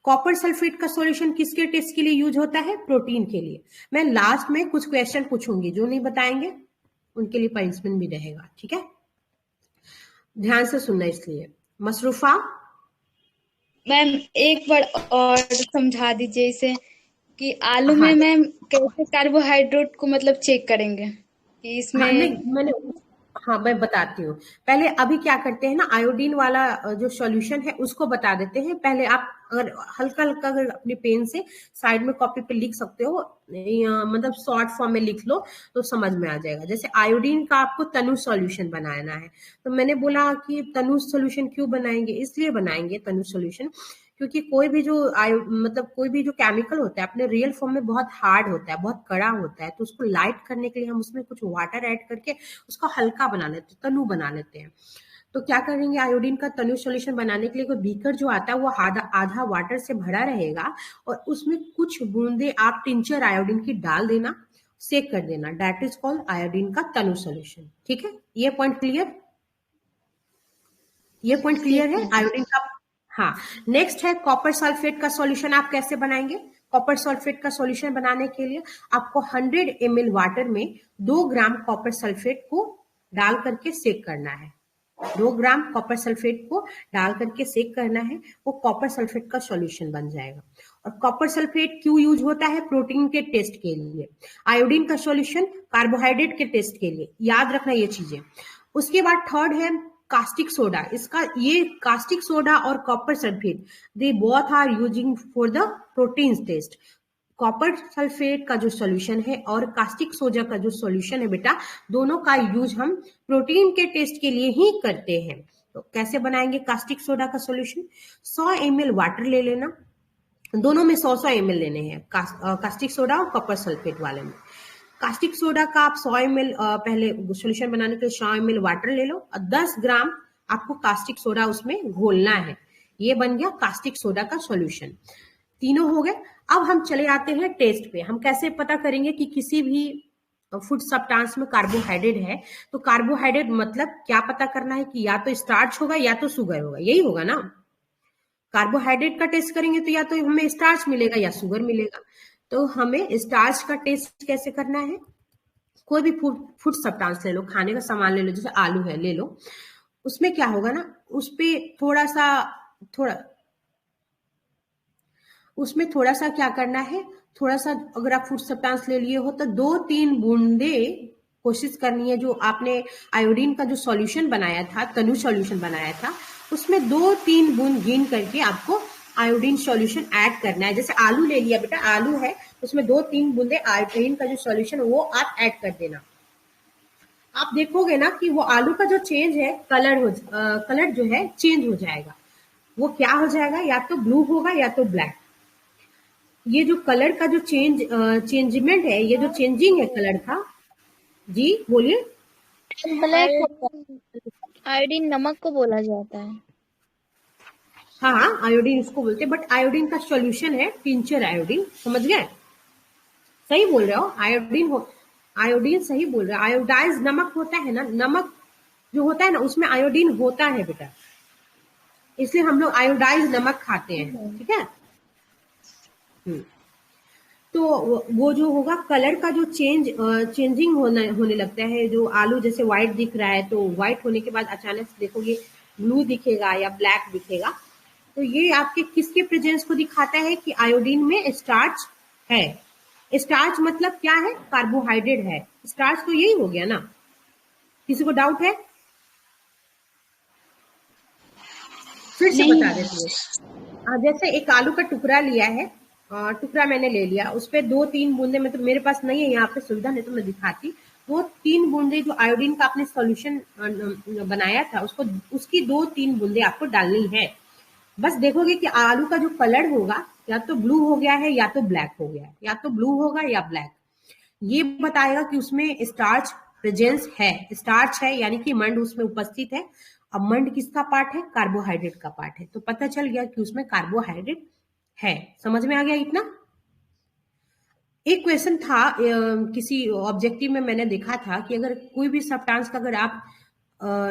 कॉपर सल्फेट का सॉल्यूशन किसके टेस्ट के लिए यूज होता है? प्रोटीन के लिए। मैं लास्ट में कुछ क्वेश्चन पूछूंगी, जो नहीं बताएंगे उनके लिए पनिशमेंट भी रहेगा। ठीक है, ध्यान से सुनना इसलिए। मसरूफा, मैम एक बार और समझा दीजिए इसे, कि आलू हाँ में मैम कैसे कार्बोहाइड्रेट को मतलब चेक करेंगे। कि हाँ नहीं, इसमें। मैंने हाँ मैं बताती हूँ। पहले अभी क्या करते हैं ना, आयोडीन वाला जो सॉल्यूशन है उसको बता देते हैं। पहले आप अगर हल्का हल्का अगर अपनी पेन से साइड में कॉपी पे लिख सकते हो, या मतलब शॉर्ट फॉर्म में लिख लो तो समझ में आ जाएगा। जैसे आयोडीन का आपको तनु सॉल्यूशन बनाना है, तो मैंने बोला कि तनु सॉल्यूशन क्यों बनाएंगे, इसलिए बनाएंगे तनु सॉल्यूशन क्योंकि कोई भी जो मतलब कोई भी जो केमिकल होता है अपने रियल फॉर्म में बहुत हार्ड होता है, बहुत कड़ा होता है, तो उसको लाइट करने के लिए हम उसमें कुछ वाटर ऐड करके उसको हल्का बना लेते हैं, तनु बना लेते हैं। तो क्या करेंगे, आयोडीन का तनु सॉल्यूशन बनाने के लिए कोई बीकर जो आता है वो आधा आधा वाटर से भरा रहेगा, और उसमें कुछ बूंदे आप टिंचर आयोडीन की डाल देना, सेक कर देना, दैट इज कॉल्ड आयोडीन का तनु सॉल्यूशन। ठीक है, ये पॉइंट क्लियर? ये पॉइंट क्लियर ठीक है है। आयोडीन का? हाँ। नेक्स्ट है कॉपर सल्फेट का सॉल्यूशन आप कैसे बनाएंगे। कॉपर सल्फेट का सॉल्यूशन बनाने के लिए आपको 100 ml वाटर में 2 ग्राम कॉपर सल्फेट को डाल करके सेक करना है। 2 ग्राम कॉपर सल्फेट को डाल करके सेक करना है, वो कॉपर सल्फेट का सॉल्यूशन बन जाएगा। और कॉपर सल्फेट क्यों यूज होता है? प्रोटीन के टेस्ट के लिए। आयोडीन का सॉल्यूशन कार्बोहाइड्रेट के टेस्ट के लिए, याद रखना ये चीजें। उसके बाद थर्ड है कास्टिक सोडा। इसका ये कास्टिक सोडा और copper sulphate they both are using for the protein test. Copper sulphate का जो सॉल्यूशन है और कास्टिक सोडा का जो सॉल्यूशन है बेटा, दोनों का यूज हम प्रोटीन के टेस्ट के लिए ही करते हैं। तो कैसे बनाएंगे कास्टिक सोडा का सॉल्यूशन? 100 ml वाटर ले लेना, दोनों में 100 ml लेने हैं, कास्टिक सोडा और कॉपर सल्फेट वाले में। कास्टिक सोडा का आप 100 ml पहले सॉल्यूशन बनाने के लिए 100 ml वाटर ले लो, और 10 ग्राम आपको कास्टिक सोडा उसमें घोलना है। ये बन गया कास्टिक सोडा का सॉल्यूशन। तीनों हो गए। अब हम चले आते हैं टेस्ट पे। हम कैसे पता करेंगे कि किसी भी फूड सब्सटेंस में कार्बोहाइड्रेट है? तो कार्बोहाइड्रेट मतलब क्या पता करना है कि या तो स्टार्च होगा या तो शुगर होगा, यही होगा ना। कार्बोहाइड्रेट का टेस्ट करेंगे तो या तो हमें स्टार्च मिलेगा या शुगर मिलेगा। तो हमें स्टार्च का टेस्ट कैसे करना है? कोई भी फूड फूड सब्सटेंस ले लो, खाने का सामान ले लो, जैसे आलू है ले लो, उसमें क्या होगा ना, उस पे थोड़ा उसमें थोड़ा सा क्या करना है, थोड़ा सा अगर आप फूड सब्सटेंस ले लिए हो तो 2-3 बूंदे कोशिश करनी है। जो आपने आयोडीन का जो सॉल्यूशन बनाया था, तनु सॉल्यूशन बनाया था, उसमें 2-3 बूंद गिन करके आपको आयोडीन सॉल्यूशन ऐड करना है। जैसे आलू ले लिया बेटा, आलू है उसमें 2-3 बूंदे आयोडीन का जो सॉल्यूशन वो आप ऐड कर देना। आप देखोगे ना कि वो आलू का जो चेंज है, कलर जो है चेंज हो जाएगा। वो क्या हो जाएगा, या तो ब्लू होगा या तो ब्लैक। ये जो कलर का जो चेंजमेंट है, ये जो चेंजिंग है कलर का। जी बोलिए। ब्लैक होता है। आयोडीन नमक को बोला जाता है। हाँ हाँ, आयोडीन उसको बोलते हैं, बट आयोडीन का सॉल्यूशन है टिंचर आयोडीन, समझ गए? सही बोल रहे हो, आयोडीन सही बोल रहे हो। आयोडाइज नमक होता है ना, नमक जो होता है ना उसमें आयोडीन होता है बेटा, इसलिए हम लोग आयोडाइज नमक खाते हैं। ठीक है। तो वो जो होगा कलर का जो चेंजिंग होने लगता है। जो आलू जैसे व्हाइट दिख रहा है, तो व्हाइट होने के बाद अचानक से देखोगे ब्लू दिखेगा या ब्लैक दिखेगा। तो ये आपके किसके प्रेजेंस को दिखाता है कि आयोडीन में स्टार्च है। स्टार्च मतलब क्या है? कार्बोहाइड्रेट है। स्टार्च तो यही हो गया ना। किसी को डाउट है? फिर से नहीं बता मैम। देती हूँ। जैसे एक आलू का टुकड़ा लिया है, टुकड़ा मैंने ले लिया, उस पर 2-3 बूंदे, मतलब मेरे पास नहीं है यहाँ पे सुविधा, नहीं तो मैं दिखाती। 2-3 बूंदे जो आयोडीन का आपने सॉल्यूशन बनाया था, उसकी 2-3 बूंदे आपको डालनी है। बस देखोगे कि आलू का जो कलर होगा या तो ब्लू हो गया है या तो ब्लैक हो गया है, या तो ब्लू होगा या ब्लैक। ये बताएगा कि उसमें स्टार्च प्रेजेंस है, स्टार्च है यानी कि मंड उसमें उपस्थित है। अब मंड किसका पार्ट है? कार्बोहाइड्रेट का पार्ट है। तो पता चल गया कि उसमें कार्बोहाइड्रेट है। समझ में आ गया इतना? एक क्वेश्चन था किसी ऑब्जेक्टिव में, मैंने देखा था कि अगर कोई भी सब्सटेंस का अगर आप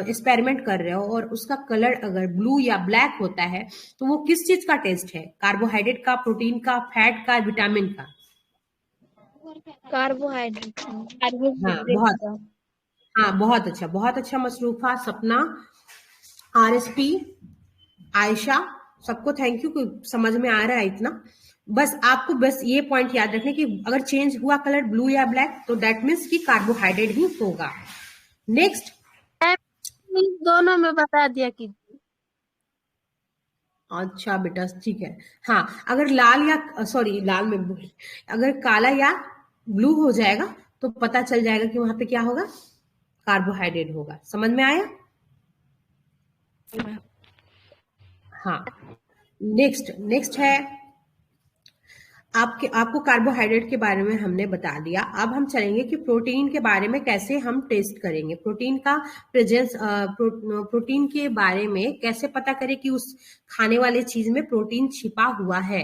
एक्सपेरिमेंट कर रहे हो और उसका कलर अगर ब्लू या ब्लैक होता है, तो वो किस चीज का टेस्ट है? कार्बोहाइड्रेट का, प्रोटीन का, फैट का, विटामिन का? कार्बोहाइड्रेट हाँ कार्बोहाइड्रेट बहुत, का। हाँ बहुत अच्छा मसरूफा, सपना, RSP, आयशा, सबको थैंक यू, समझ में आ रहा है इतना। बस आपको बस ये पॉइंट याद रखने कि अगर चेंज हुआ कलर ब्लू या ब्लैक तो दैट मीन्स कि कार्बोहाइड्रेट ही होगा। नेक्स्ट, दोनों में बता दिया कि अच्छा बेटा ठीक है। हाँ, अगर लाल या सॉरी लाल में अगर काला या ब्लू हो जाएगा तो पता चल जाएगा कि वहां पे क्या होगा, कार्बोहाइड्रेट होगा। समझ में आया? हाँ, नेक्स्ट है आपको कार्बोहाइड्रेट के बारे में हमने बता दिया। अब हम चलेंगे कि प्रोटीन के बारे में कैसे हम टेस्ट करेंगे, प्रोटीन का प्रेजेंस, प्रोटीन के बारे में कैसे पता करें कि उस खाने वाले चीज में प्रोटीन छिपा हुआ है।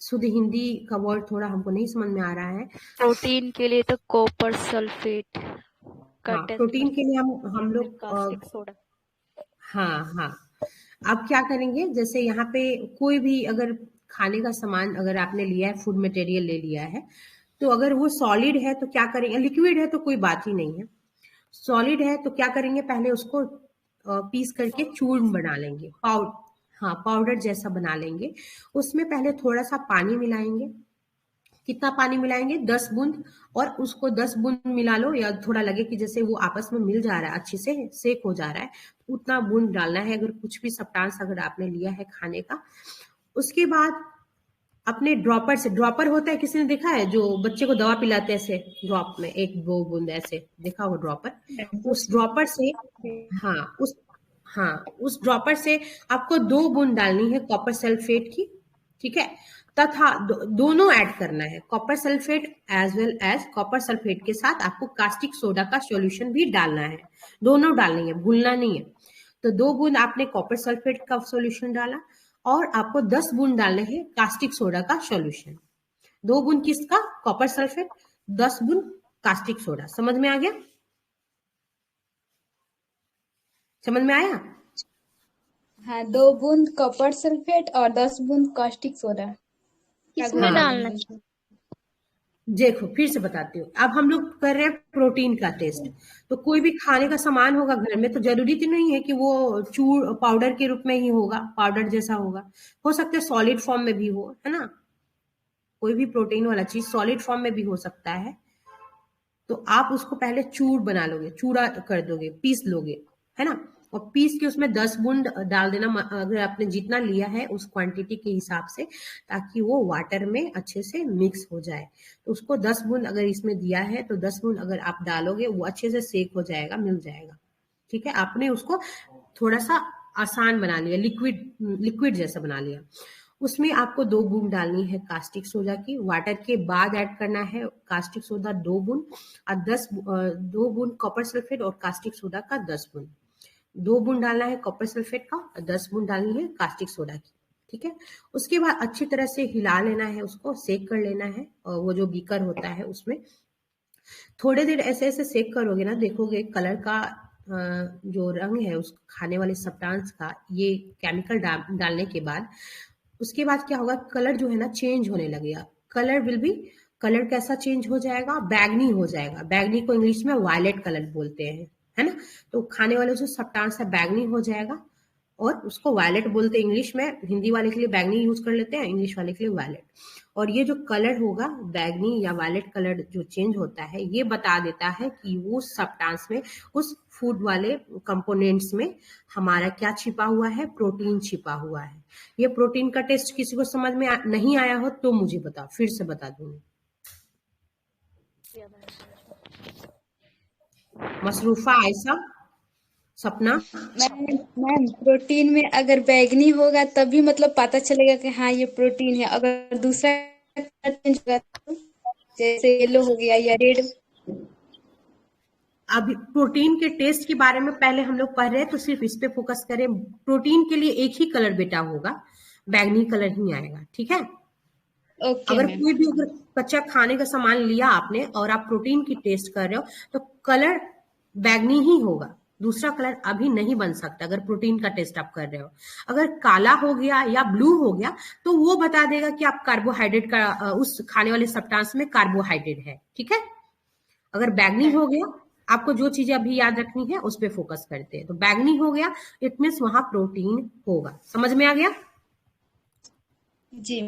शुद्ध हिंदी का वर्ड थोड़ा हमको नहीं समझ में आ रहा है। प्रोटीन के लिए तो कॉपर सल्फेट का हाँ, टेस्ट प्रोटीन के लिए हम लोग कास्टिक सोडा। हाँ, आप क्या करेंगे, जैसे यहाँ पे कोई भी अगर खाने का सामान अगर आपने लिया है, फूड मटेरियल ले लिया है, तो अगर वो सॉलिड है तो क्या करेंगे, लिक्विड है तो कोई बात ही नहीं है, सॉलिड है तो क्या करेंगे, पहले उसको पीस करके चूर्ण बना लेंगे, पाउडर जैसा बना लेंगे। उसमें पहले थोड़ा सा पानी मिलाएंगे। कितना पानी मिलाएंगे, 10 बूंद, और उसको 10 बूंद मिला लो, या थोड़ा लगे कि जैसे वो आपस में मिल जा रहा है, अच्छे से सेक हो जा रहा है, उतना बूंद डालना है अगर कुछ भी सब्सटेंस अगर आपने लिया है खाने का। उसके बाद अपने ड्रॉपर से, ड्रॉपर होता है, किसी ने देखा है जो बच्चे को दवा पिलाते हैं ऐसे ड्रॉप में, एक दो बूंद ऐसे, देखा होगा ड्रॉपर, उस ड्रॉपर से, हाँ उस ड्रॉपर से आपको 2 बूंद डालनी है कॉपर सल्फेट की, ठीक है, तथा दोनों ऐड करना है, copper sulphate as well as copper sulphate के साथ आपको कास्टिक सोडा का सॉल्यूशन भी डालना है, दोनों डालनी है, भूलना नहीं है। तो 2 बूंद आपने कॉपर सल्फेट का सॉल्यूशन डाला और आपको 10 बूंद डालने हैं कास्टिक सोडा का सॉल्यूशन। 2 बूंद किसका, कॉपर सल्फेट, 10 बूंद कास्टिक सोडा। समझ में आ गया? समझ में आया? हाँ, 2 बूंद कॉपर सल्फेट और 10 बूंद कास्टिक सोडा। किसमें डालना है? देखो फिर से बताती हूँ, अब हम लोग कर रहे हैं प्रोटीन का टेस्ट। तो कोई भी खाने का सामान होगा घर में तो जरूरी तो नहीं है कि वो चूर पाउडर के रूप में ही होगा, पाउडर जैसा होगा, हो सकता है सॉलिड फॉर्म में भी हो, है ना, कोई भी प्रोटीन वाला चीज सॉलिड फॉर्म में भी हो सकता है। तो आप उसको पहले चूर बना लोगे, चूरा कर दोगे, पीस लोगे, है ना, और पीस के उसमें 10 बूंद डाल देना, अगर आपने जितना लिया है उस क्वांटिटी के हिसाब से, ताकि वो वाटर में अच्छे से मिक्स हो जाए। तो उसको 10 बूंद अगर इसमें दिया है तो 10 बूंद अगर आप डालोगे वो अच्छे से सेक हो जाएगा, मिल जाएगा, ठीक है। आपने उसको थोड़ा सा आसान बना लिया, लिक्विड जैसा बना लिया। उसमें आपको 2 बूंद डालनी है कास्टिक सोडा की, वाटर के बाद ऐड करना है कास्टिक सोडा 2 बूंद, और 2 बूंद कॉपर सल्फेट और कास्टिक सोडा का 10 बूंद, 2 बूंद डालना है कॉपर सल्फेट का और 10 बूंद डालनी है कास्टिक सोडा की, ठीक है। उसके बाद अच्छी तरह से हिला लेना है, उसको सेक कर लेना है, और वो जो बीकर होता है उसमें थोड़े देर ऐसे ऐसे सेक करोगे ना, देखोगे कलर का जो रंग है उस खाने वाले सब्सटेंस का, ये केमिकल डालने के बाद, उसके बाद क्या होगा, कलर जो है ना चेंज होने लगेगा। कलर कैसा चेंज हो जाएगा, बैगनी हो जाएगा। बैगनी को इंग्लिश में वायलेट कलर बोलते हैं, है ना। तो खाने वाले जो सब्सटेंस है बैगनी हो जाएगा, और उसको वायलेट बोलते हैं इंग्लिश में, हिंदी वाले के लिए बैगनी यूज कर लेते हैं, इंग्लिश वाले के लिए वायलेट। और ये जो कलर होगा बैगनी या वायलेट कलर जो चेंज होता है, ये बता देता है कि वो सब्सटेंस में, उस फूड वाले कंपोनेंट्स में हमारा क्या छिपा हुआ है, प्रोटीन छिपा हुआ है। ये प्रोटीन का टेस्ट किसी को समझ में नहीं आया हो तो मुझे बताओ, फिर से बता दूंगी। मसरूफा, आयशा, सपना। मैम प्रोटीन में अगर बैगनी होगा तभी मतलब पता चलेगा कि हाँ ये प्रोटीन है, अगर दूसरा चेंज होगा तो जैसे येलो हो गया या रेड। अब प्रोटीन के टेस्ट के बारे में पहले हम लोग पढ़ रहे हैं तो सिर्फ इस पे फोकस करें। प्रोटीन के लिए एक ही कलर बेटा होगा, बैगनी कलर ही आएगा, ठीक है। अगर कोई भी अगर कच्चा खाने का सामान लिया आपने और आप प्रोटीन की टेस्ट कर रहे हो तो कलर बैगनी ही होगा, दूसरा कलर अभी नहीं बन सकता अगर प्रोटीन का टेस्ट आप कर रहे हो। अगर काला हो गया या ब्लू हो गया तो वो बता देगा कि आप कार्बोहाइड्रेट का उस खाने वाले सब्सटेंस में कार्बोहाइड्रेट है, ठीक है। अगर बैगनी हो गया, आपको जो चीजें अभी याद रखनी है उस पर फोकस करते हैं, तो बैगनी हो गया इट मीन्स वहां प्रोटीन होगा। समझ में आ गया? जी।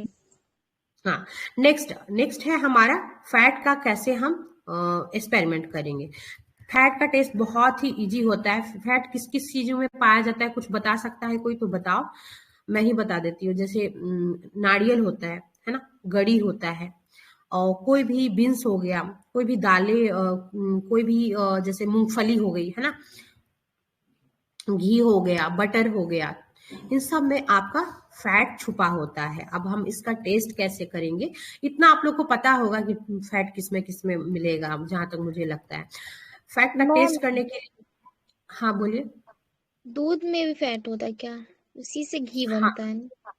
हाँ, नेक्स्ट है हमारा फैट का कैसे हम एक्सपेरिमेंट करेंगे। फैट का टेस्ट बहुत ही इजी होता है। फैट किस किस चीजों में पाया जाता है, कुछ बता सकता है कोई तो बताओ, मैं ही बता देती हूँ। जैसे नारियल होता है ना, गड़ी होता है, और कोई भी बीन्स हो गया, कोई भी दालें, कोई भी जैसे मूंगफली हो गई है ना, घी हो गया, बटर हो गया, इन सब में आपका फैट छुपा होता है। अब हम इसका टेस्ट कैसे करेंगे, इतना आप लोग को पता होगा कि फैट किस में मिलेगा, जहां तक मुझे लगता है। फैट का मैम टेस्ट करने के लिए, हाँ बोलिए। दूध में भी फैट होता है क्या? उसी से घी हाँ बनता है ना?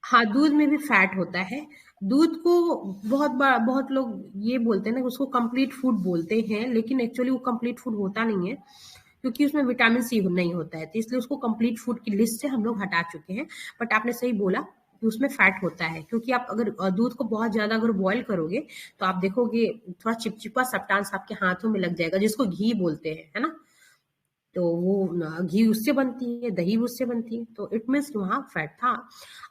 हाँ, दूध में भी फैट होता है। दूध को बहुत लोग ये बोलते हैं ना, उसको कंप्लीट फूड बोलते हैं, लेकिन एक्चुअली वो कंप्लीट फूड होता नहीं है, क्योंकि उसमें विटामिन सी नहीं होता है, तो इसलिए उसको कंप्लीट फूड की लिस्ट से हम लोग हटा चुके हैं। बट आपने सही बोला कि उसमें फैट होता है, क्योंकि आप अगर दूध को बहुत ज्यादा अगर बॉईल करोगे तो आप देखोगे थोड़ा चिपचिपा सब्सटेंस आपके हाथों में लग जाएगा, जिसको घी बोलते हैं, है ना। तो वो घी उससे बनती है, दही उससे बनती है, तो इट मीन्स वहाँ फैट था।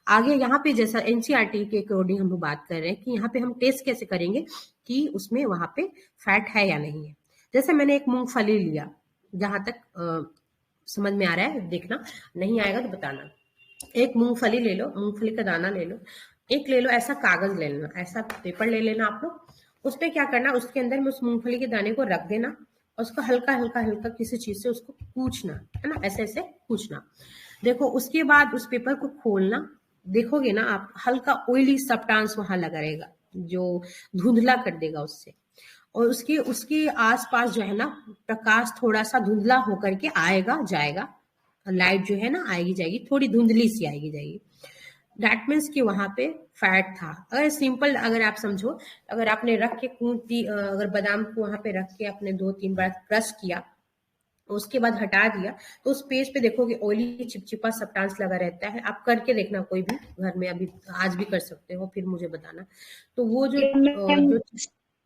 आगे यहाँ पे जैसा एनसीईआरटी के अकॉर्डिंग हम लोग बात कर रहे हैं कि यहाँ पे हम टेस्ट कैसे करेंगे कि उसमें वहाँ पे फैट है या नहीं है। जैसे मैंने एक मूंगफली लिया, जहां तक समझ में आ रहा है, देखना, नहीं आएगा तो बताना। एक मूंगफली ले लो, मूंगफली का दाना ले लो, एक ले लो ऐसा कागज ले लेना, ऐसा पेपर ले लेना आप लोग। उस पे क्या करना, उसके अंदर में उस मूंगफली के दाने को रख देना, और उसको हल्का हल्का हल्का किसी चीज से उसको कूचना, है ना, ऐसे ऐसे कूचना। देखो उसके बाद उस पेपर को खोलना, देखोगे ना आप, हल्का ऑयली सब्सटेंस वहां लगा रहेगा, जो धुंधला कर देगा उससे। और उसके उसके आसपास जो है ना, प्रकाश थोड़ा सा धुंधला होकर के आएगा जाएगा, लाइट जो है ना आएगी जाएगी, थोड़ी धुंधली सी आएगी जाएगी। दैट मीन्स कि वहां पे फैट था। अगर सिंपल अगर आप समझो, अगर आपने रख के कूट दी, अगर बादाम को वहां पे रख के आपने 2-3 बार क्रश किया, उसके बाद हटा दिया, तो उस पेज पे देखोगे ऑयली चिपचिपा सब्सटेंस लगा रहता है। आप करके देखना, कोई भी घर में अभी आज भी कर सकते हो, फिर मुझे बताना। तो वो मैम जो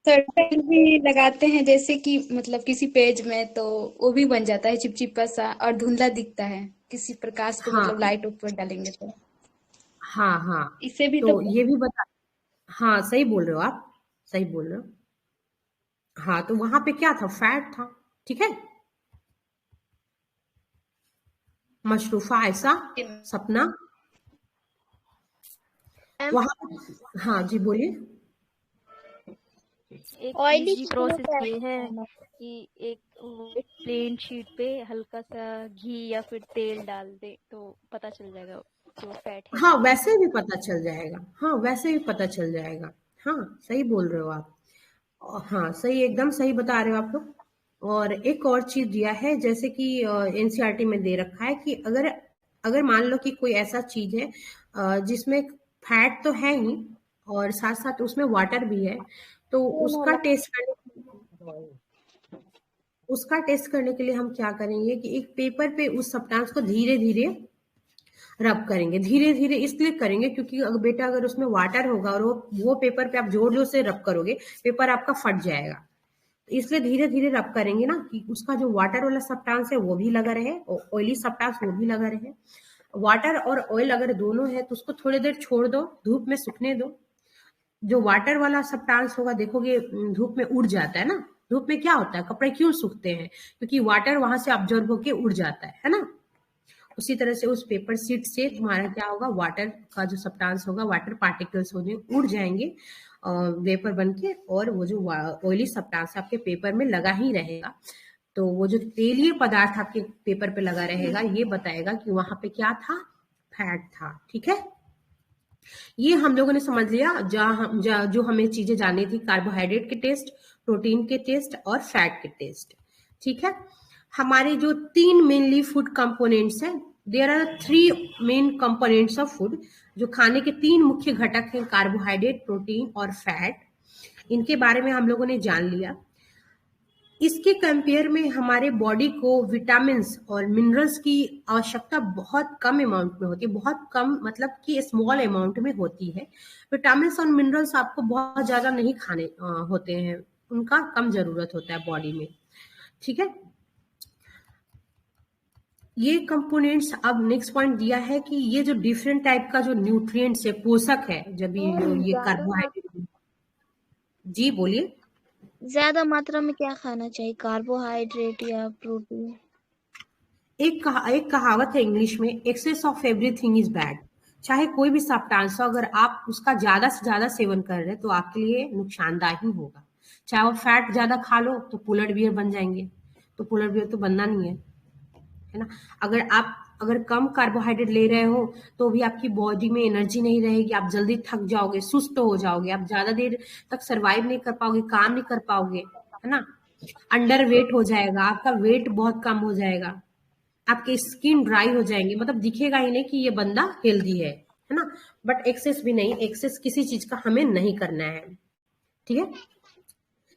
सर्कल भी लगाते हैं जैसे कि मतलब किसी पेज में, तो वो भी बन जाता है चिपचिपा सा और धुंधला दिखता है किसी प्रकाश को हाँ मतलब लाइट ऊपर डालेंगे तो। हाँ हाँ, इससे भी तो तो ये भी बता, हाँ सही बोल रहे हो आप, सही बोल रहे हो। हाँ, तो वहां पे क्या था, फैट था, ठीक है। मशरूफा ऐसा सपना मैम वहां, हाँ जी बोलिए। एक ऑयली इजी चीजों में प्रोसेस फैट ये है होता है। कि एक प्लेन शीट पे हल्का सा घी या फिर तेल डाल दे तो पता चल जाएगा कि वो फैट है हाँ कि नहीं। वैसे भी पता चल जाएगा, हाँ वैसे भी पता चल जाएगा। हाँ सही बोल रहे हो आप, हाँ सही, एकदम सही बता रहे हो आप लोग। और एक और चीज दिया है, जैसे कि एनसीईआरटी में दे रखा है कि अगर अगर मान लो कि कोई ऐसा चीज है जिसमें फैट तो है ही, और साथ साथ उसमें वाटर भी है, तो उसका टेस्ट करने के लिए हम क्या करेंगे कि एक पेपर पे उस सब्सटेंस को धीरे धीरे रब करेंगे। धीरे धीरे इसलिए करेंगे क्योंकि अगर बेटा अगर उसमें वाटर होगा और वो पेपर पे आप जोर जोर से रब करोगे, पेपर आपका फट जाएगा। तो इसलिए धीरे धीरे रब करेंगे ना, कि उसका जो वाटर वाला सब्सटेंस है वो भी लगा रहे और ऑयली सब्सटेंस वो भी लगा रहे। वाटर और ऑयल अगर दोनों है तो उसको थोड़ी देर छोड़ दो, धूप में सूखने दो। जो वाटर वाला सब्सटेंस होगा, देखोगे धूप में उड़ जाता है ना। धूप में क्या होता है, कपड़े क्यों सूखते हैं, क्योंकि वाटर वहां से ऑब्जॉर्ब होके उड़ जाता है ना। उसी तरह से उस पेपर शीट से तुम्हारा क्या होगा, वाटर का जो सब्सटेंस होगा, वाटर पार्टिकल्स होंगे, उड़ जाएंगे वेपर बन के, और वो जो ऑयली सब्सटेंस आपके पेपर में लगा ही रहेगा। तो वो जो तेलीय पदार्थ आपके पेपर पे लगा रहेगा, ये बताएगा कि वहां पे क्या था, फैट था, ठीक है। ये हम लोगों ने समझ लिया जो हमें चीजें जाननी थी, कार्बोहाइड्रेट के टेस्ट, प्रोटीन के टेस्ट और फैट के टेस्ट, ठीक है। हमारे जो 3 मेनली फूड कंपोनेंट्स हैं, there are 3 main components of food. जो खाने के 3 मुख्य घटक हैं, कार्बोहाइड्रेट, प्रोटीन और फैट, इनके बारे में हम लोगों ने जान लिया। इसके कंपेयर में हमारे बॉडी को विटामिन्स और मिनरल्स की आवश्यकता बहुत कम अमाउंट में होती है, बहुत कम मतलब कि स्मॉल अमाउंट में होती है। विटामिन्स और मिनरल्स आपको बहुत ज्यादा नहीं खाने होते हैं, उनका कम जरूरत होता है बॉडी में, ठीक है। ये कंपोनेंट्स, अब नेक्स्ट पॉइंट दिया है कि ये जो डिफरेंट टाइप का जो न्यूट्रिएंट्स है, पोषक है, जब ये कार्बोहाइड्रेट। जी बोलिए। ज्यादा मात्रा में क्या खाना चाहिए, कार्बोहाइड्रेट या प्रोटीन? एक कहावत है इंग्लिश में, excess of everything is bad. चाहे कोई भी सब्सटेंस हो, अगर आप उसका ज्यादा से ज्यादा सेवन कर रहे हैं तो आपके लिए नुकसानदायक ही होगा। चाहे वो फैट ज्यादा खा लो तो पोलर बियर बन जाएंगे, तो पोलर बियर तो बनना नहीं है ना। अगर कम कार्बोहाइड्रेट ले रहे हो तो भी आपकी बॉडी में एनर्जी नहीं रहेगी, आप जल्दी थक जाओगे, सुस्त हो जाओगे, आप ज्यादा देर तक सरवाइव नहीं कर पाओगे, काम नहीं कर पाओगे, है ना। अंडर वेट हो जाएगा, आपका वेट बहुत कम हो जाएगा, आपके स्किन ड्राई हो जाएंगे, मतलब दिखेगा ही नहीं कि ये बंदा हेल्दी है ना। बट एक्सेस भी नहीं, एक्सेस किसी चीज का हमें नहीं करना है, ठीक है।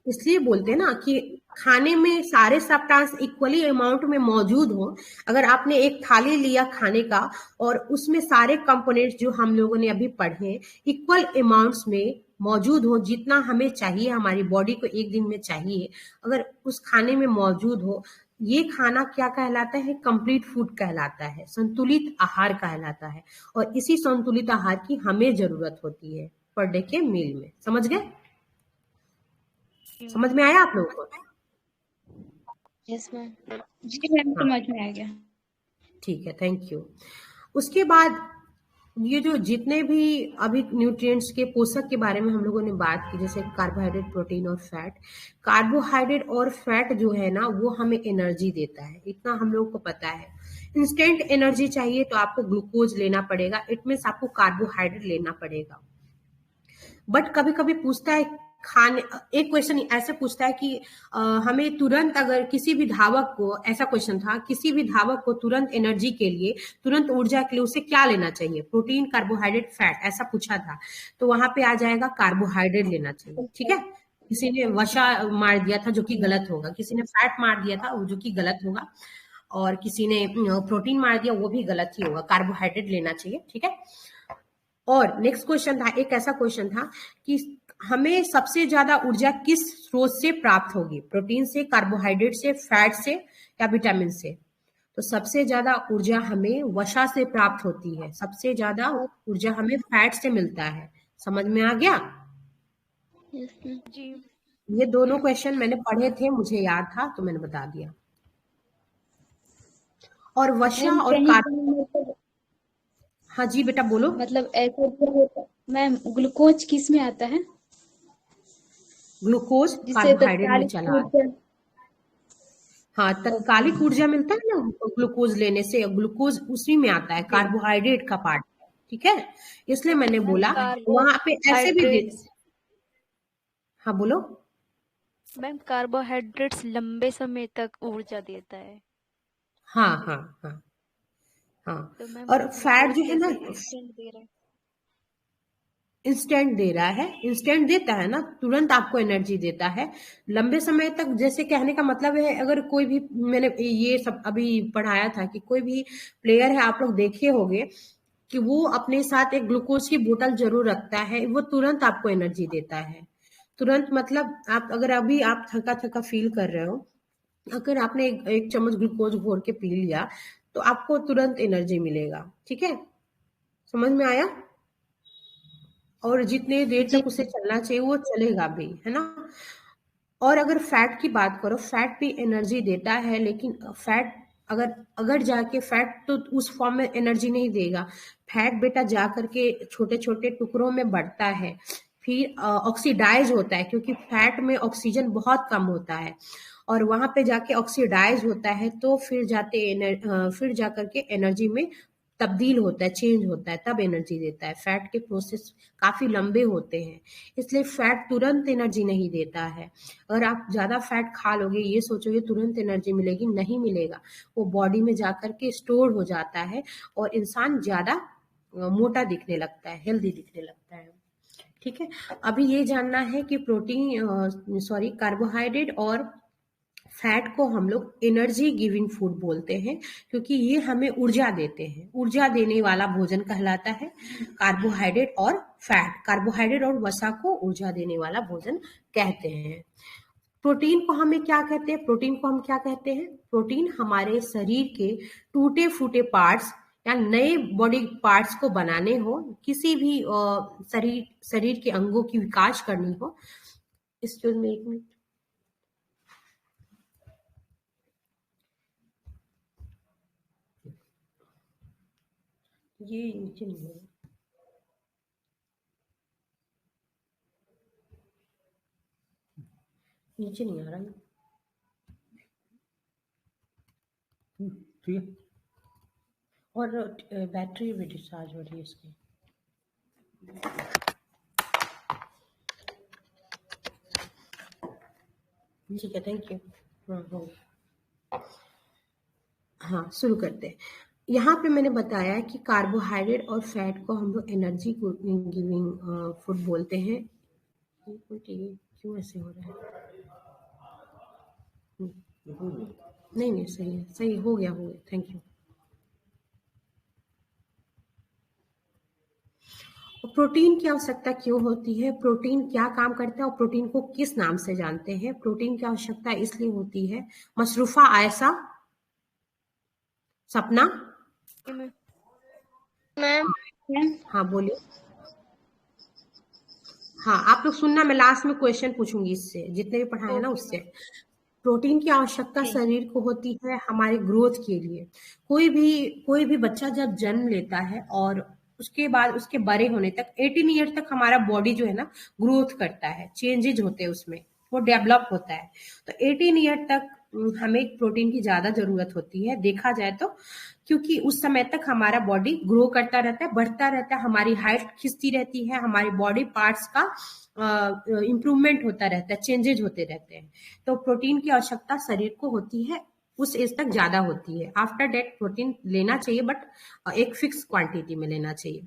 इसलिए बोलते हैं ना कि खाने में सारे सब्सटेंस इक्वली अमाउंट में मौजूद हो। अगर आपने एक थाली लिया खाने का और उसमें सारे कंपोनेंट्स जो हम लोगों ने अभी पढ़े इक्वल अमाउंट्स में मौजूद हो, जितना हमें चाहिए, हमारी बॉडी को एक दिन में चाहिए, अगर उस खाने में मौजूद हो, ये खाना क्या कहलाता है? कंप्लीट फूड कहलाता है, संतुलित आहार कहलाता है। और इसी संतुलित आहार की हमें जरूरत होती है पर डे के मील में। समझ गए? समझ में आया आप लोगों को? Yes ma'am. जी मैम, हाँ समझ में आ गया। ठीक है, थैंक यू। उसके बाद ये जो जितने भी अभी न्यूट्रिएंट्स के पोषक के बारे में हम लोगों ने बात की, जैसे कार्बोहाइड्रेट, प्रोटीन और फैट। कार्बोहाइड्रेट और फैट जो है ना, वो हमें एनर्जी देता है, इतना हम लोगों को पता है। इंस्टेंट एनर्जी चाहिए तो आपको ग्लूकोज लेना पड़ेगा, इट मीन्स आपको कार्बोहाइड्रेट लेना पड़ेगा। बट कभी कभी पूछता है खाने, एक क्वेश्चन ऐसे पूछता है कि हमें तुरंत, अगर किसी भी धावक को, ऐसा क्वेश्चन था, किसी भी धावक को तुरंत एनर्जी के लिए, तुरंत ऊर्जा के लिए उसे क्या लेना चाहिए? प्रोटीन, कार्बोहाइड्रेट, फैट, ऐसा पूछा था। तो वहां पे आ जाएगा कार्बोहाइड्रेट लेना चाहिए, ठीक है। किसी ने वसा मार दिया था जो कि गलत होगा, किसी ने फैट मार दिया था जो कि गलत होगा, और किसी ने प्रोटीन मार दिया, वो भी गलत ही होगा। कार्बोहाइड्रेट लेना चाहिए, ठीक है। और नेक्स्ट क्वेश्चन था, एक ऐसा क्वेश्चन था कि हमें सबसे ज्यादा ऊर्जा किस स्रोत से प्राप्त होगी? प्रोटीन से, कार्बोहाइड्रेट से, फैट से या विटामिन से? तो सबसे ज्यादा ऊर्जा हमें वसा से प्राप्त होती है, सबसे ज्यादा ऊर्जा हमें फैट से मिलता है। समझ में आ गया? Yes ma'am. जी ये दोनों क्वेश्चन मैंने पढ़े थे, मुझे याद था तो मैंने बता दिया। और वसा मैम और कहीं कार्ब, हाँ जी बेटा बोलो। मतलब ऐसा क्या होता है मैम, ग्लूकोज किस में आता है ग्लूकोज जिससे कार्बोहाइड्रेट में तत्कालिक चला आता है। ऊर्जा? हाँ, ओके। तत्कालिक ऊर्जा मिलता है ना ग्लूकोज लेने से, ग्लूकोज उसी में आता है, जी। कार्बोहाइड्रेट का पार्ट, ठीक है। इसलिए मैंने मैम, बोला वहां पे ऐसे भी दे। कार्बोहाइड्रेट्स हाँ बोलो। मैम, कार्बोहाइड्रेट्स लंबे समय तक ऊर्जा देता है। हाँ हाँ हाँ हाँ। तो मैम और फैट ग्लूकोज जो है ना, कैसे इंस्टेंट दे रहा है? इंस्टेंट दे रहा है, इंस्टेंट देता है ना, तुरंत आपको एनर्जी देता है लंबे समय तक। जैसे कहने का मतलब है, अगर कोई भी, मैंने ये सब अभी पढ़ाया था कि कोई भी प्लेयर है, आप लोग देखे होंगे कि वो अपने साथ एक ग्लूकोज की बोतल जरूर रखता है, वो तुरंत आपको एनर्जी देता है। तुरंत मतलब आप अगर अभी आप थका थका फील कर रहे हो, अगर आपने एक चम्मच ग्लूकोज घोर के पी लिया तो आपको तुरंत एनर्जी मिलेगा, ठीक है। समझ में आया? और जितने देर जी। तक उसे चलना चाहिए वो चलेगा भी, है ना। और अगर फैट की बात करो, फैट भी एनर्जी देता है, लेकिन फैट अगर अगर जाके फैट तो उस फॉर्म में एनर्जी नहीं देगा। फैट बेटा जा करके छोटे छोटे टुकड़ों में बढ़ता है, फिर ऑक्सीडाइज होता है, क्योंकि फैट में ऑक्सीजन बहुत कम होता है, और वहां पे जाके ऑक्सीडाइज होता है, तो फिर जा करके एनर्जी में तब्दील होता है, चेंज होता है, तब एनर्जी देता है। फैट के प्रोसेस काफी लंबे होते हैं, इसलिए फैट तुरंत एनर्जी नहीं देता है। अगर आप ज्यादा फैट खा लोगे, ये सोचोगे तुरंत एनर्जी मिलेगी, नहीं मिलेगा। वो बॉडी में जाकर के स्टोर हो जाता है और इंसान ज्यादा मोटा दिखने लगता है, हेल्दी दिखने लगता है, ठीक है। अभी ये जानना है कि कार्बोहाइड्रेट और फैट को हम लोग एनर्जी गिविंग फूड बोलते हैं, क्योंकि ये हमें ऊर्जा देते हैं, ऊर्जा देने वाला भोजन कहलाता है कार्बोहाइड्रेट और फैट। कार्बोहाइड्रेट और वसा को ऊर्जा देने वाला भोजन कहते हैं। प्रोटीन को हमें क्या कहते हैं? प्रोटीन को हम क्या कहते हैं? प्रोटीन हमारे शरीर के टूटे फूटे पार्ट्स या नए बॉडी पार्ट्स को बनाने हो, किसी भी शरीर के अंगों की विकास करनी हो। Excuse me, 1 minute. ये नीचे नहीं है, नीचे नहीं आ रहा है। ठीक है। और बैटरी भी डिस्चार्ज हो रही है इसकी। ठीक है, थैंक यू। हाँ, शुरू करते हैं। यहाँ पे मैंने बताया कि कार्बोहाइड्रेट और फैट को हम लोग एनर्जी गिविंग फूड बोलते हैं। क्यों ऐसे हो रहा है? नहीं, सही है, सही हो गया, थैंक यू। प्रोटीन की आवश्यकता क्यों होती है? प्रोटीन क्या काम करता है और प्रोटीन को किस नाम से जानते हैं? प्रोटीन की आवश्यकता इसलिए होती है। मशरूफा, आयशा, सपना, मैम हाँ बोलिए। हाँ, आप लोग सुनना, मैं लास्ट में क्वेश्चन पूछूंगी इससे, जितने भी पढ़ाए ना उससे। प्रोटीन की आवश्यकता शरीर को होती है हमारे ग्रोथ के लिए। कोई भी बच्चा जब जन्म लेता है और उसके बाद उसके बड़े होने तक 18 ईयर तक हमारा बॉडी जो है ना ग्रोथ करता है, चेंजेज होते हैं उसमें, वो डेवलप होता है। तो 18 ईयर तक हमें प्रोटीन की ज्यादा जरूरत होती है देखा जाए तो, क्योंकि उस समय तक हमारा बॉडी ग्रो करता रहता है, बढ़ता रहता है, हमारी हाइट खिंचती रहती है, हमारी बॉडी पार्ट्स का इम्प्रूवमेंट होता रहता है, चेंजेज होते रहते हैं। तो प्रोटीन की आवश्यकता शरीर को होती है, उस एज तक ज्यादा होती है। आफ्टर डेट प्रोटीन लेना चाहिए, बट एक फिक्स क्वांटिटी में लेना चाहिए।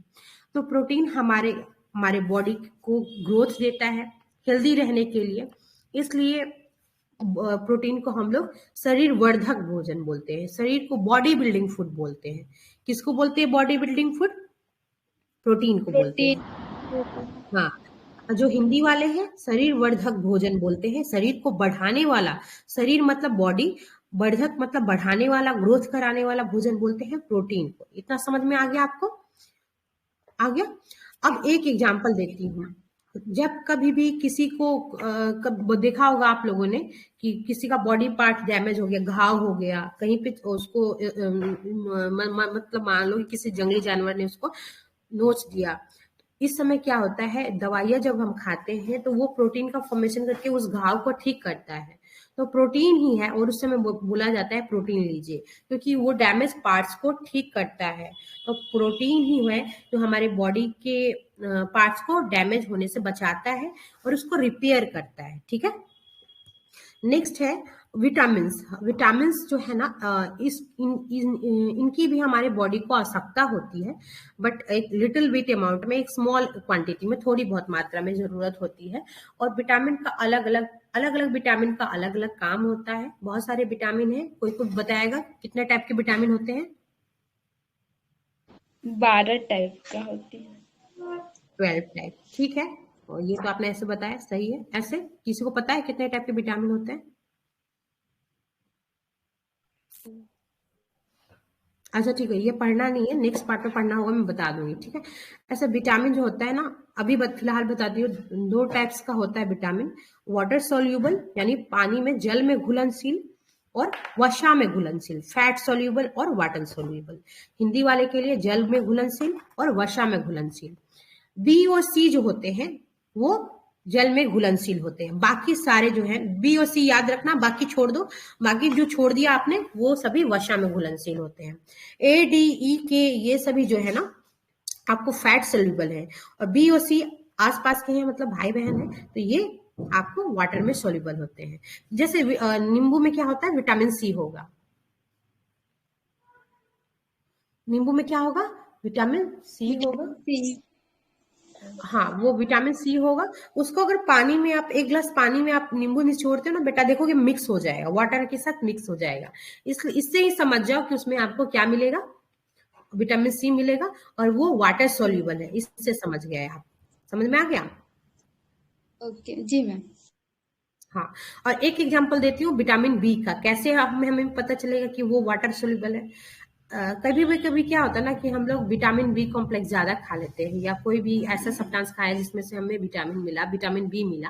तो प्रोटीन हमारे बॉडी को ग्रोथ देता है हेल्दी रहने के लिए, इसलिए प्रोटीन को हम लोग शरीर वर्धक भोजन बोलते हैं, शरीर को बॉडी बिल्डिंग फूड बोलते हैं। किसको बोलते हैं बॉडी बिल्डिंग फूड? प्रोटीन को बोलते हैं। हाँ, जो हिंदी वाले हैं शरीर वर्धक भोजन बोलते हैं, शरीर को बढ़ाने वाला, शरीर मतलब बॉडी, वर्धक मतलब बढ़ाने वाला, ग्रोथ कराने वाला भोजन बोलते हैं प्रोटीन को। इतना समझ में आ गया आपको? आ गया। अब एक एग्जांपल देती हूँ। जब कभी भी किसी को देखा होगा आप लोगों ने कि किसी का बॉडी पार्ट डैमेज हो गया, घाव हो गया कहीं पे, उसको मतलब मान लो कि किसी जंगली जानवर ने उसको नोच दिया। इस समय क्या होता है, दवाइयां जब हम खाते हैं तो वो प्रोटीन का फॉर्मेशन करके उस घाव को ठीक करता है, तो प्रोटीन ही है, और उस समय बोला जाता है प्रोटीन लीजिए, क्योंकि वो डैमेज पार्ट्स को ठीक करता है। तो प्रोटीन ही है जो हमारे बॉडी के पार्ट्स को डैमेज होने से बचाता है और उसको रिपेयर करता है। ठीक है। नेक्स्ट है विटामिन जो है ना, इनकी भी हमारे बॉडी को आवश्यकता होती है, बट एक लिटिल बिट अमाउंट में, एक स्मॉल क्वांटिटी में, थोड़ी बहुत मात्रा में जरूरत होती है। और विटामिन का अलग अलग विटामिन का अलग अलग काम होता है। बहुत सारे विटामिन है, कोई कुछ बताएगा कितने टाइप के विटामिन होते हैं? 12 टाइप का होती है। 12 टाइप, ठीक है। और ये तो आपने ऐसे बताया, सही है। ऐसे किसी को पता है कितने टाइप के विटामिन होते हैं? अच्छा ठीक है, ये पढ़ना नहीं है, नेक्स्ट पार्ट में पढ़ना होगा, मैं बता दूंगी। ठीक है। ऐसा विटामिन जो होता है ना, अभी फिलहाल बताती हूँ। 2 टाइप्स का होता है विटामिन। वाटर सोल्यूबल यानी पानी में, जल में घुलनशील, और वसा में घुलनशील। फैट सोल्यूबल और वाटर सोल्यूबल। हिंदी वाले के लिए जल में घुलनशील और वसा में घुलनशील। बी और सी जो होते हैं वो जल में घुलनशील होते हैं। बाकी सारे जो हैं, बी और सी याद रखना, बाकी छोड़ दो। बाकी जो छोड़ दिया आपने वो सभी वसा में घुलनशील होते हैं। ए, डी, ई, के ये सभी जो है ना आपको फैट सोल्यूबल है, और बी और सी आसपास के हैं, मतलब भाई बहन है, तो ये आपको वाटर में सोल्यूबल होते हैं। जैसे नींबू में क्या होता है, विटामिन सी होगा। नींबू में क्या होगा, विटामिन सी होगा। हाँ, वो विटामिन सी होगा। उसको अगर पानी में आप, 1 गिलास पानी में आप नींबू निचोड़ते हो ना बेटा, देखोगे मिक्स हो जाएगा, वाटर के साथ मिक्स हो जाएगा। इसलिए इससे ही समझ जाओ कि उसमें आपको क्या मिलेगा, विटामिन सी मिलेगा, और वो वाटर सोल्यूबल है। इससे समझ गए आप? समझ में आ गया? ओके जी मैम। हाँ, और एक एग्जांपल देती हूँ विटामिन बी का, कैसे हमें पता चलेगा कि वो वाटर सोल्यूबल है। कभी क्या होता है ना कि हम लोग विटामिन बी कॉम्प्लेक्स ज्यादा खा लेते हैं, या कोई भी ऐसा सब्सटेंस खाया जिसमें से हमें विटामिन बी मिला,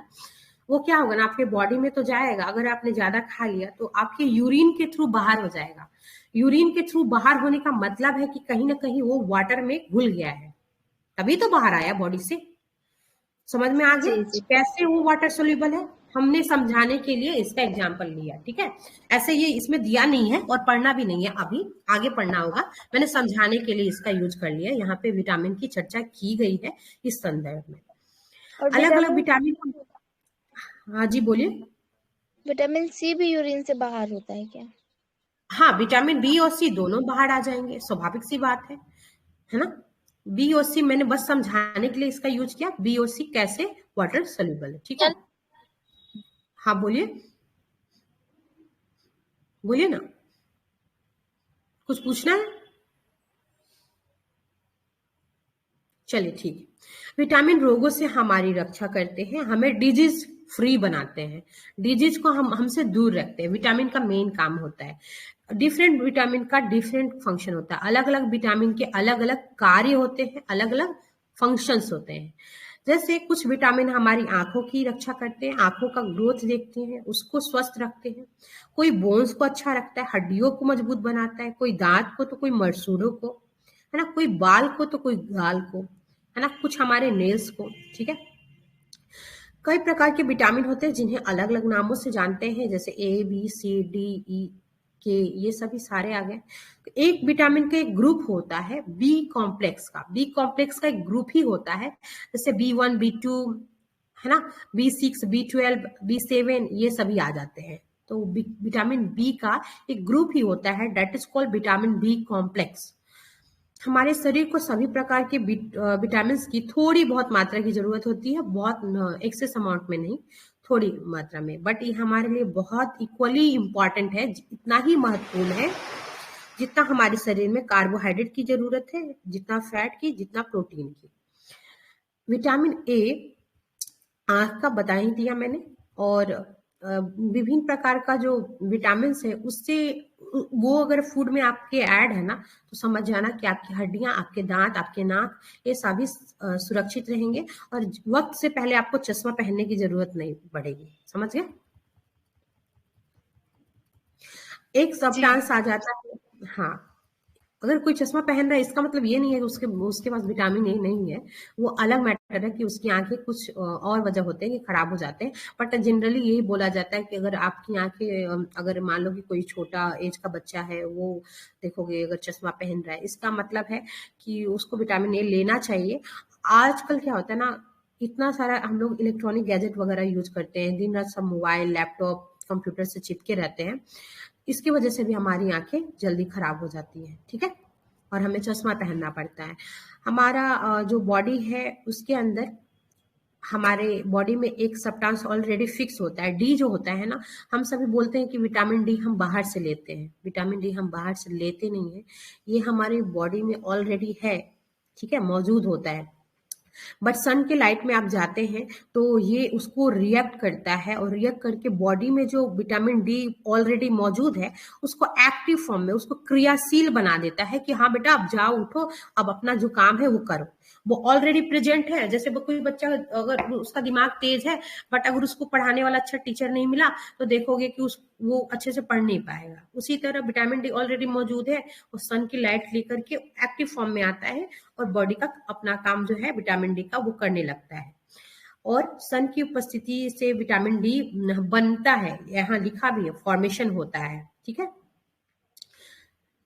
वो क्या होगा ना, आपके बॉडी में तो जाएगा, अगर आपने ज्यादा खा लिया तो आपके यूरिन के थ्रू बाहर हो जाएगा। यूरिन के थ्रू बाहर होने का मतलब है कि कहीं ना कहीं वो वाटर में घुल गया है, तभी तो बाहर आया बॉडी से। समझ में आ गया जी जी। कैसे वो वाटर सोल्यूबल है? हमने समझाने के लिए इसका एग्जाम्पल लिया, ठीक है। ऐसे ये इसमें दिया नहीं है और पढ़ना भी नहीं है, अभी आगे पढ़ना होगा। मैंने समझाने के लिए इसका यूज कर लिया, यहाँ पे विटामिन की चर्चा की गई है इस संदर्भ में। और अलग अलग विटामिन विटामिन, हाँ जी बोलिए। विटामिन सी भी यूरिन से बाहर होता है क्या? हाँ, विटामिन बी और सी दोनों बाहर आ जाएंगे, स्वाभाविक सी बात है ना। बी और सी मैंने बस समझाने के लिए इसका यूज किया, बी और सी कैसे वाटर सोल्यूबल है, ठीक है। हाँ बोलिए, बोलिए ना, कुछ पूछना है? चलिए ठीक है। विटामिन रोगों से हमारी रक्षा करते हैं, हमें डिजीज फ्री बनाते हैं, डिजीज को हमसे दूर रखते हैं। विटामिन का मेन काम होता है, डिफरेंट विटामिन का डिफरेंट फंक्शन होता है, अलग अलग विटामिन के अलग अलग कार्य होते हैं, अलग अलग फंक्शंस होते हैं। जैसे कुछ विटामिन हमारी आंखों की रक्षा करते हैं, आंखों का ग्रोथ देखते हैं, उसको स्वस्थ रखते हैं। कोई बोन्स को अच्छा रखता है, हड्डियों को मजबूत बनाता है, कोई दांत को तो कोई मसूड़ों को, है ना, कोई बाल को तो कोई गाल को, है ना, कुछ हमारे नेल्स को, ठीक है। कई प्रकार के विटामिन होते हैं जिन्हें अलग अलग नामों से जानते हैं, जैसे A B C D E के, ये सभी सारे आ गए। एक विटामिन का एक ग्रुप होता है बी कॉम्प्लेक्स का, बी कॉम्प्लेक्स का एक ग्रुप ही होता है, जैसे B1 B2, है ना, B6 B12 B7, ये सभी आ जाते हैं। तो विटामिन बी का एक ग्रुप ही होता है, that is called vitamin B complex. हमारे शरीर को सभी प्रकार के विटामिन की थोड़ी बहुत मात्रा की जरूरत होती है, बहुत एक्सेस अमाउंट में नहीं, थोड़ी मात्रा में, बट ये हमारे लिए बहुत इक्वली इम्पॉर्टेंट है, इतना ही महत्वपूर्ण है जितना हमारे शरीर में कार्बोहाइड्रेट की जरूरत है, जितना फैट की, जितना प्रोटीन की। विटामिन ए आंख का बता ही दिया मैंने, और विभिन्न प्रकार का जो विटामिन है उससे, वो अगर फूड में आपके ऐड है ना, तो समझ जाना कि आपकी हड्डियां, आपके दांत, आपके नाक, ये सभी सुरक्षित रहेंगे, और वक्त से पहले आपको चश्मा पहनने की जरूरत नहीं पड़ेगी। समझ गए? एक सब्सटेंस आ जाता है, हाँ, अगर कोई चश्मा पहन रहा है इसका मतलब ये नहीं है कि उसके उसके पास विटामिन ए नहीं है, वो अलग मैटर है कि उसकी आंखें कुछ और वजह होते हैं कि खराब हो जाते हैं। बट जनरली यही बोला जाता है कि अगर आपकी आंखें, अगर मान लो कि कोई छोटा एज का बच्चा है, वो देखोगे अगर चश्मा पहन रहा है, इसका मतलब है कि उसको विटामिन ए लेना चाहिए। आजकल क्या होता है ना, इतना सारा हम लोग इलेक्ट्रॉनिक गैजेट वगैरह यूज करते हैं, दिन रात सब मोबाइल लैपटॉप कंप्यूटर से चिपके रहते हैं, इसकी वजह से भी हमारी आंखें जल्दी खराब हो जाती हैं, ठीक है, और हमें चश्मा पहनना पड़ता है। हमारा जो बॉडी है उसके अंदर, हमारे बॉडी में एक सब्सटेंस ऑलरेडी फिक्स होता है, डी जो होता है ना, हम सभी बोलते हैं कि विटामिन डी हम बाहर से लेते हैं, विटामिन डी हम बाहर से लेते नहीं है, ये हमारे बॉडी में ऑलरेडी है, ठीक है, मौजूद होता है। बट सन के लाइट में आप जाते हैं तो ये उसको रिएक्ट करता है, और रिएक्ट करके बॉडी में जो विटामिन डी ऑलरेडी मौजूद है उसको एक्टिव फॉर्म में, उसको क्रियाशील बना देता है कि हाँ बेटा अब जाओ उठो, अब अपना जो काम है वो करो। वो ऑलरेडी प्रेजेंट है, जैसे कोई बच्चा अगर उसका दिमाग तेज है, बट अगर उसको पढ़ाने वाला अच्छा टीचर नहीं मिला तो देखोगे कि वो अच्छे से पढ़ नहीं पाएगा। उसी तरह विटामिन डी ऑलरेडी मौजूद है, वो सन की लाइट लेकर के एक्टिव फॉर्म में आता है, और बॉडी का अपना काम जो है विटामिन डी का वो करने लगता है, और सन की उपस्थिति से विटामिन डी बनता है, यहाँ लिखा भी है, फॉर्मेशन होता है, ठीक है।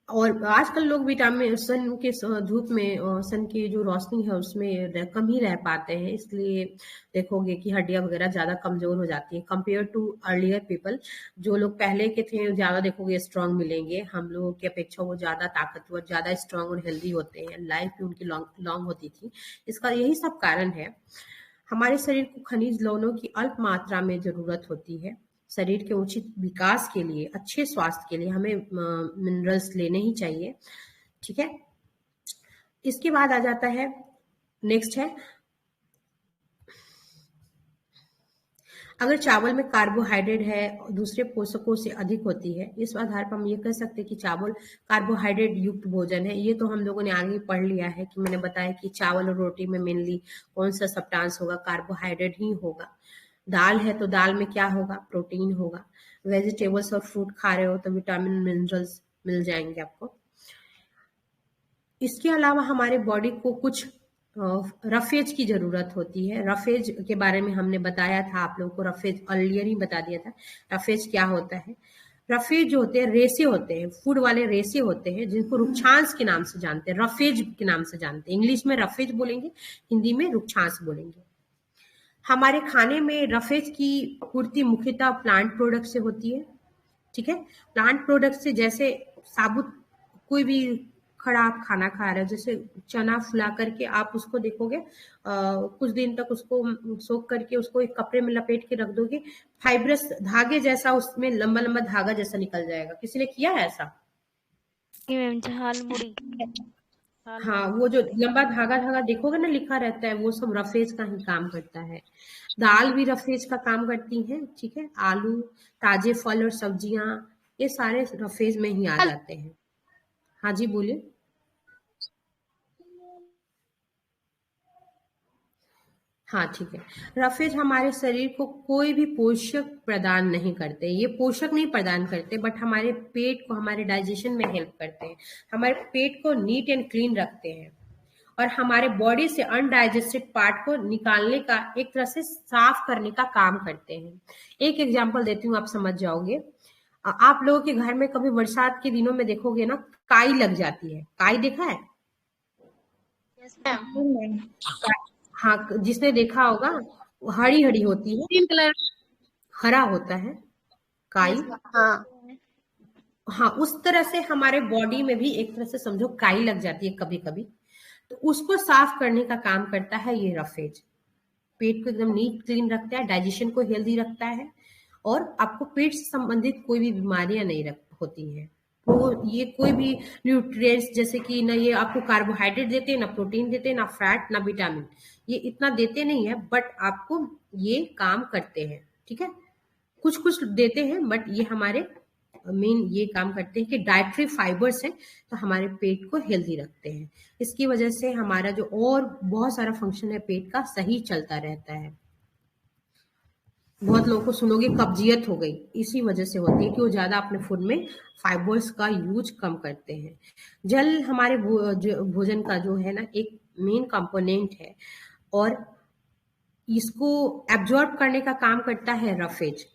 और आजकल लोग विटामिन सन के धूप में, सन की जो रोशनी है उसमें कम ही रह पाते हैं, इसलिए देखोगे कि हड्डियां वगैरह ज्यादा कमजोर हो जाती है कंपेयर टू अर्लियर पीपल। जो लोग पहले के थे ज्यादा देखोगे स्ट्रांग मिलेंगे, हम लोगों की अपेक्षा वो ज्यादा ताकतवर, ज्यादा स्ट्रांग और हेल्दी होते हैं, लाइफ भी उनकी लॉन्ग होती थी। इसका यही सब कारण है। हमारे शरीर को खनिज लवणों की अल्प मात्रा में जरूरत होती है। शरीर के उचित विकास के लिए, अच्छे स्वास्थ्य के लिए हमें मिनरल्स लेने ही चाहिए, ठीक है। इसके बाद आ जाता है, नेक्स्ट है, अगर चावल में कार्बोहाइड्रेट है दूसरे पोषकों से अधिक होती है, इस आधार पर हम ये कह सकते हैं कि चावल कार्बोहाइड्रेट युक्त भोजन है। ये तो हम लोगों ने आगे पढ़ लिया है कि मैंने बताया कि चावल और रोटी में मेनली कौन सा सब्सटेंस होगा, कार्बोहाइड्रेट ही होगा। दाल है तो दाल में क्या होगा, प्रोटीन होगा। वेजिटेबल्स और फ्रूट खा रहे हो तो विटामिन मिनरल्स मिल जाएंगे आपको। इसके अलावा हमारे बॉडी को कुछ रफेज की जरूरत होती है। रफेज के बारे में हमने बताया था आप लोगों को, रफेज अर्लियर ही बता दिया था। रफेज क्या होता है? रफेज जो होते हैं रेसे होते हैं, फूड वाले रेसे होते हैं, जिनको रुक्षांश के नाम से जानते हैं, रफेज के नाम से जानते हैं। इंग्लिश में रफेज बोलेंगे, हिंदी में रुक्षांश बोलेंगे। हमारे खाने में रफेज की पूर्ति मुख्यतः प्लांट प्रोडक्ट से होती है। ठीक है, प्लांट प्रोडक्ट से जैसे साबुत कोई भी खड़ा आप खाना खा रहे हो, जैसे चना फुला करके आप उसको देखोगे कुछ दिन तक उसको सोख करके उसको एक कपड़े में लपेट के रख दोगे, फाइब्रस धागे जैसा उसमें लंबा लंबा धागा जैसा निकल जाएगा। किसी ने किया है ऐसा? मैम झाल मुड़ी। हाँ, वो जो लंबा धागा धागा देखोगे ना लिखा रहता है, वो सब रफेज का ही काम करता है। दाल भी रफेज का काम करती है। ठीक है, आलू, ताजे फल और सब्जियां, ये सारे रफेज में ही आ जाते हैं। हाँ जी बोलिए। हाँ ठीक है, रफेज हमारे शरीर को कोई भी पोषक प्रदान नहीं करते। ये पोषक नहीं प्रदान करते, बट हमारे पेट को, हमारे डाइजेशन में हेल्प करते हैं, हमारे पेट को नीट एंड क्लीन रखते हैं और हमारे बॉडी से अनडाइजेस्टेड पार्ट को निकालने का, एक तरह से साफ करने का काम करते हैं। एक एग्जांपल देती हूँ, आप समझ जाओगे। आप लोगों के घर में कभी बरसात के दिनों में देखोगे ना, काई लग जाती है। काई देखा है? हाँ, जिसने देखा होगा, हरी हरी होती है, ग्रीन कलर, हरा होता है काई। हाँ हाँ, उस तरह से हमारे बॉडी में भी एक तरह से समझो काई लग जाती है कभी कभी, तो उसको साफ करने का काम करता है ये रफेज। पेट को एकदम नीट क्लीन रखता है, डाइजेशन को हेल्दी रखता है और आपको पेट से संबंधित कोई भी बीमारियां नहीं होती हैं। तो ये कोई भी न्यूट्रिएंट्स, जैसे कि ना ये आपको कार्बोहाइड्रेट देते हैं, ना प्रोटीन देते हैं, ना फैट, ना विटामिन, ये इतना देते नहीं है, बट आपको ये काम करते हैं। ठीक है, कुछ कुछ देते हैं, बट ये हमारे मेन ये काम करते हैं कि डाइटरी फाइबर्स हैं, तो हमारे पेट को हेल्दी रखते हैं। इसकी वजह से हमारा जो और बहुत सारा फंक्शन है पेट का, सही चलता रहता है। बहुत लोगों को सुनोगे कब्जियत हो गई, इसी वजह से होती है कि वो ज्यादा अपने फूड में फाइबर्स का यूज कम करते हैं। जल हमारे भोजन का जो है ना, एक मेन कंपोनेंट है और इसको एब्जॉर्ब करने का काम करता है रफेज।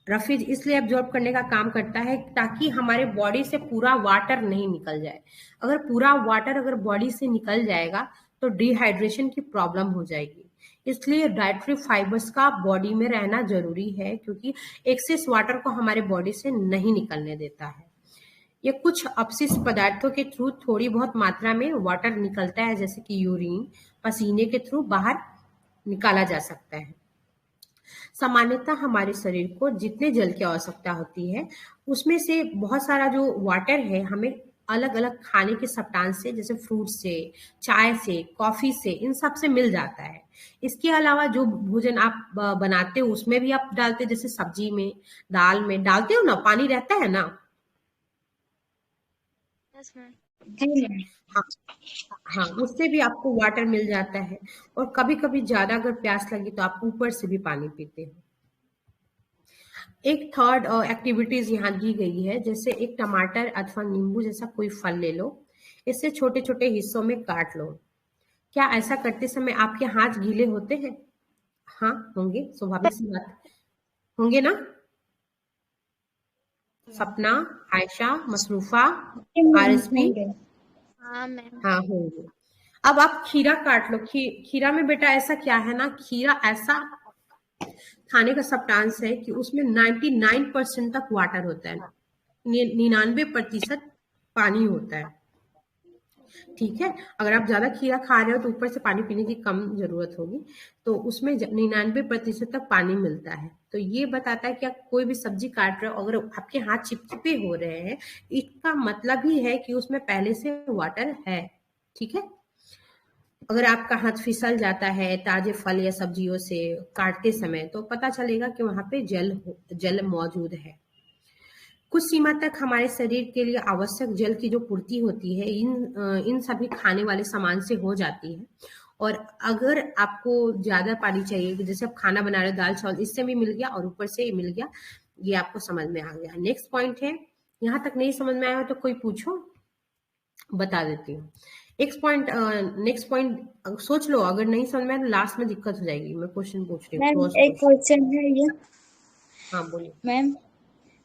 रफेज इसलिए एब्जॉर्ब करने का काम करता है ताकि हमारे बॉडी से पूरा वाटर नहीं निकल जाए। अगर पूरा वाटर अगर बॉडी से निकल जाएगा तो डिहाइड्रेशन की प्रॉब्लम हो जाएगी। इसलिए डाइटरी फाइबर्स का बॉडी में रहना जरूरी है, क्योंकि एक्सेस वाटर को हमारे बॉडी से नहीं निकलने देता है। ये कुछ अपशिष्ट पदार्थों के थ्रू थोड़ी बहुत मात्रा में वाटर निकलता है, जैसे कि यूरिन, पसीने के थ्रू बाहर निकाला जा सकता है। सामान्यतः हमारे शरीर को जितने जल की आवश्यकता होती है, उसमें से बहुत सारा जो वाटर है हमें अलग अलग खाने के सब्सटेंस से, जैसे फ्रूट से, चाय से, कॉफी से, इन सब से मिल जाता है। इसके अलावा जो भोजन आप बनाते हो उसमें भी आप डालते हो, जैसे सब्जी में, दाल में डालते हो ना, पानी रहता है ना। हाँ, उससे भी आपको वाटर मिल जाता है। और कभी कभी ज्यादा अगर प्यास लगी तो आप ऊपर से भी पानी पीते हो। एक थर्ड एक्टिविटीज यहाँ दी गई है, जैसे एक टमाटर अथवा नींबू जैसा कोई फल ले लो, इसे छोटे छोटे हिस्सों में काट लो। क्या ऐसा करते समय आपके हाथ गीले होते हैं? हाँ होंगे, स्वाभाविक सी बात, होंगे ना। सपना, आयशा, मसरूफा, आरएसपी, हाँ मैम। हाँ होंगे। अब आप खीरा काट लो। खीरा में बेटा ऐसा क्या है ना, खीरा ऐसा खाने का सब्सटेंस है कि उसमें 99% तक वाटर होता है, 99% पानी होता है। ठीक है, अगर आप ज्यादा खीरा खा रहे हो तो ऊपर से पानी पीने की कम जरूरत होगी, तो उसमें 99% तक पानी मिलता है। तो ये बताता है कि आप कोई भी सब्जी काट रहे हो, अगर आपके हाथ चिपचिपे हो रहे हैं, इसका मतलब ही है कि उसमें पहले से वाटर है। ठीक है, अगर आपका हाथ फिसल जाता है ताजे फल या सब्जियों से काटते समय, तो पता चलेगा कि वहां पे जल मौजूद है। कुछ सीमा तक हमारे शरीर के लिए आवश्यक जल की जो पूर्ति होती है इन सभी खाने वाले सामान से हो जाती है। और अगर आपको ज्यादा पानी चाहिए, कि जैसे आप खाना बना रहे हो, दाल चावल, इससे भी मिल गया और ऊपर से मिल गया, ये आपको समझ में आ गया। नेक्स्ट पॉइंट है, यहाँ तक नहीं समझ में आया हो तो कोई पूछो, बता देती हूँ। नेक्स्ट पॉइंट सोच लो, अगर नहीं समझ में आया तो लास्ट में दिक्कत हो जाएगी। मैं क्वेश्चन पूछ रही हूँ, मैम क्रॉस एक क्वेश्चन। क्वेश्चन है ये। हाँ बोलिए। मैम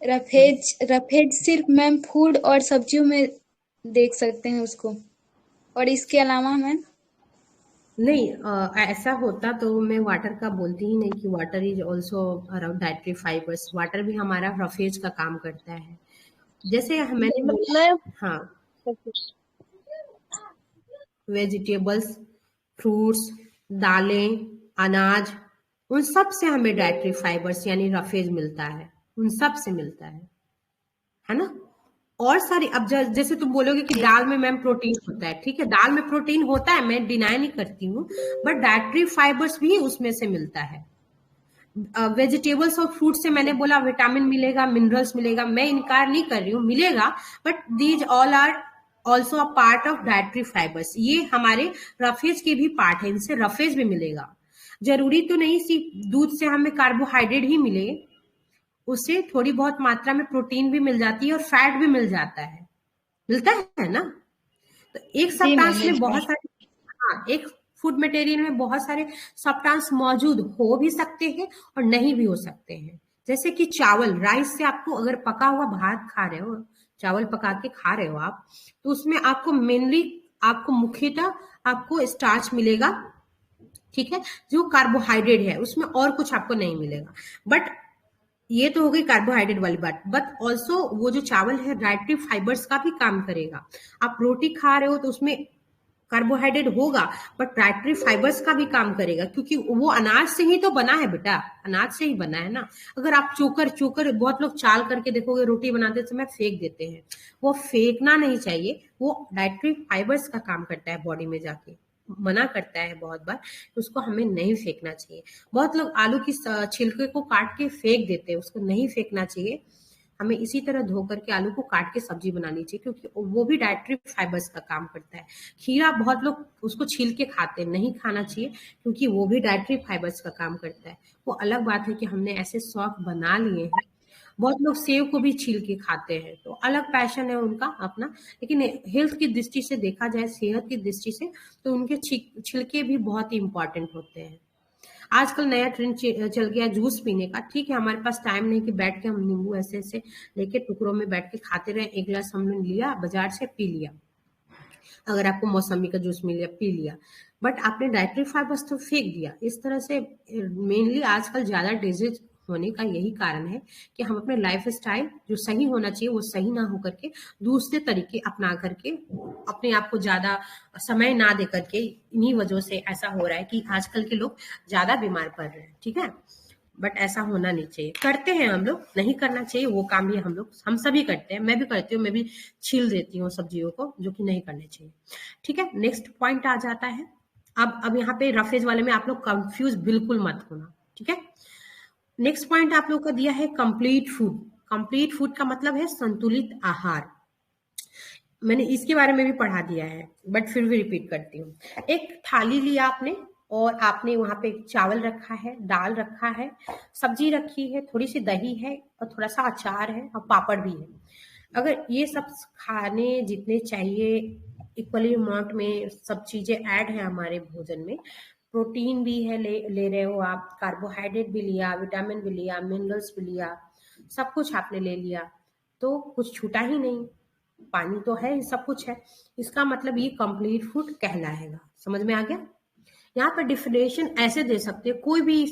रफेज सिर्फ मैम फूड और सब्जियों में देख सकते हैं उसको, और इसके अलावा मैम? नहीं, ऐसा होता तो मैं वाटर का बोलती ही नहीं कि water is also around dietary fibres. Water भी हमारा रफेज का काम करता है, जैसे मैंने बोला। मतलब हाँ, वेजिटेबल्स, फ्रूट्स, दालें, अनाज, उन सब से हमें डाइटरी फाइबर्स यानी रफेज मिलता है, उन सब से मिलता है ना। और सारी, अब जैसे तुम बोलोगे कि दाल में मैम प्रोटीन होता है, ठीक है, दाल में प्रोटीन होता है, मैं डिनाई नहीं करती हूँ, बट डाइटरी फाइबर्स भी उसमें से मिलता है। वेजिटेबल्स और फ्रूट से मैंने बोला विटामिन मिलेगा, मिनरल्स मिलेगा, मैं इनकार नहीं कर रही हूँ, मिलेगा, but these all are also a part of dietary fibres. ये हमारे रफेज के भी पार्ट है, इनसे रफेज भी मिलेगा। जरूरी तो नहीं सिर्फ दूध से हमें कार्बोहाइड्रेट ही मिले, उससे थोड़ी बहुत मात्रा में प्रोटीन भी मिल जाती है और फैट भी मिल जाता है, मिलता है ना। तो एक जी मैम सब्सटेंस में मिलता बहुत है। सारे, हाँ, एक फूड मटेरियल में बहुत सारे सब्सटेंस मौजूद हो भी सकते हैं और नहीं भी हो सकते हैं। जैसे कि चावल, राइस से आपको अगर पका हुआ भात खा रहे हो, चावल पका के खा रहे हो आप, तो उसमें आपको मेनली, आपको मुख्यतः आपको स्टार्च मिलेगा, ठीक है, जो कार्बोहाइड्रेट है उसमें, और कुछ आपको नहीं मिलेगा। बट ये तो हो गई कार्बोहाइड्रेट वाली बात, बट ऑल्सो वो जो चावल है डाइटरी फाइबर्स का भी काम करेगा। आप रोटी खा रहे हो तो उसमें कार्बोहाइड्रेट होगा, बट डाइटरी फाइबर्स का भी काम करेगा, क्योंकि वो अनाज से ही तो बना है बेटा, अनाज से ही बना है ना। अगर आप चोकर चोकर, बहुत लोग चाल करके देखोगे रोटी बनाते समय फेंक देते हैं, वो फेंकना नहीं चाहिए, वो डाइटरी फाइबर्स का काम करता है बॉडी में जाके, मना करता है बहुत बार, उसको हमें नहीं फेंकना चाहिए। बहुत लोग आलू की छिलके को काट के फेंक देते हैं, उसको नहीं फेंकना चाहिए, हमें इसी तरह धो करके आलू को काट के सब्जी बनानी चाहिए, क्योंकि वो भी डाइटरी फाइबर्स का काम करता है। खीरा बहुत लोग उसको छील के खाते हैं, नहीं खाना चाहिए, क्योंकि वो भी डाइटरी फाइबर्स का काम करता है। वो अलग बात है कि हमने ऐसे शौक बना लिए हैं। बहुत लोग सेव को भी छील के खाते हैं, तो अलग पैशन है उनका अपना, लेकिन हेल्थ की दृष्टि से देखा जाए, सेहत की दृष्टि से, तो उनके छिलके भी बहुत ही इंपॉर्टेंट होते हैं। आजकल नया ट्रेंड चल गया जूस पीने का, ठीक है, हमारे पास टाइम नहीं कि बैठ के हम नींबू ऐसे ऐसे लेके टुकड़ों में बैठ के खाते रहे, एक गिलास हमने लिया बाजार से पी लिया, अगर आपको मौसमी का जूस मिल गया पी लिया, बट आपने डाइटरी फाइबर्स तो फेंक दिया। इस तरह से मेनली आजकल ज्यादा डिजीज होने का यही कारण है कि हम अपने लाइफ स्टाइल जो सही होना चाहिए वो सही ना होकर के दूसरे तरीके अपना करके अपने आप को ज्यादा समय ना दे करके, इन्हीं वजह से ऐसा हो रहा है कि आजकल के लोग ज्यादा बीमार पड़ रहे हैं, ठीक है। बट ऐसा होना नहीं चाहिए, करते हैं हम लोग, नहीं करना चाहिए वो काम भी, हम सभी करते हैं, मैं भी करती हूँ, मैं भी छील देती हूँ सब्जियों को, जो कि नहीं करने चाहिए, ठीक है। नेक्स्ट पॉइंट आ जाता है, अब यहाँ पे रफेज वाले में आप लोग कंफ्यूज बिल्कुल मत होना, ठीक है। नेक्स्ट पॉइंट आप लोग का दिया है कंप्लीट फूड। कंप्लीट फूड का मतलब है संतुलित आहार। मैंने इसके बारे में भी पढ़ा दिया है, बट फिर भी रिपीट करती हूँ। एक थाली लिया आपने, और आपने वहां पे चावल रखा है, दाल रखा है, सब्जी रखी है, थोड़ी सी दही है, और थोड़ा सा अचार है, और पापड़ भी है। अगर ये सब खाने जितने चाहिए इक्वली अमाउंट में सब चीजें ऐड है हमारे भोजन में, प्रोटीन भी है, ले रहे हो आप, कार्बोहाइड्रेट भी लिया, विटामिन भी लिया, मिनरल्स भी लिया, सब कुछ आपने ले लिया, तो कुछ छूटा ही नहीं, पानी तो है, सब कुछ है, इसका मतलब ये कंप्लीट फूड कहलाएगा। समझ में आ गया। यहाँ पर डिफिनेशन ऐसे दे सकते हैं, कोई भी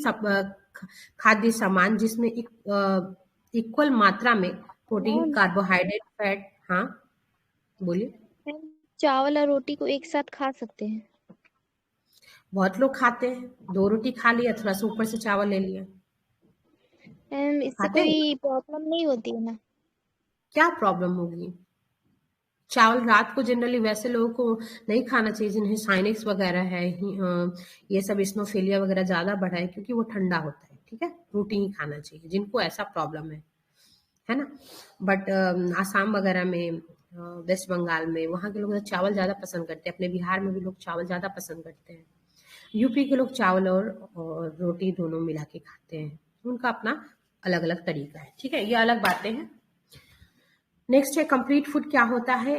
खाद्य सामान जिसमें इक्वल मात्रा में प्रोटीन, मैम कार्बोहाइड्रेट, फैट। हाँ बोलिए। मैम, चावल और रोटी को एक साथ खा सकते हैं? बहुत लोग खाते हैं, 2 रोटी खा लिया, थोड़ा सा ऊपर से चावल ले लिया, मैम इससे खाते हैं। कोई प्रॉब्लम नहीं होती है ना? क्या प्रॉब्लम होगी? चावल रात को जनरली वैसे लोगों को नहीं खाना चाहिए जिन्हें साइनस वगैरह है, ये सब इस्नोफिलिया वगैरह ज्यादा बढ़ा है, क्योंकि वो ठंडा होता है। ठीक है, रोटी ही खाना चाहिए जिनको ऐसा प्रॉब्लम है ना। बट आसाम वगैरह में, वेस्ट बंगाल में, वहाँ के लोग चावल ज्यादा पसंद करते हैं। अपने बिहार में भी लोग चावल ज्यादा पसंद करते हैं। यूपी के लोग चावल और रोटी दोनों मिला के खाते हैं, उनका अपना अलग अलग तरीका है। ठीक है, ये अलग बातें हैं। नेक्स्ट है कंप्लीट फूड क्या होता है।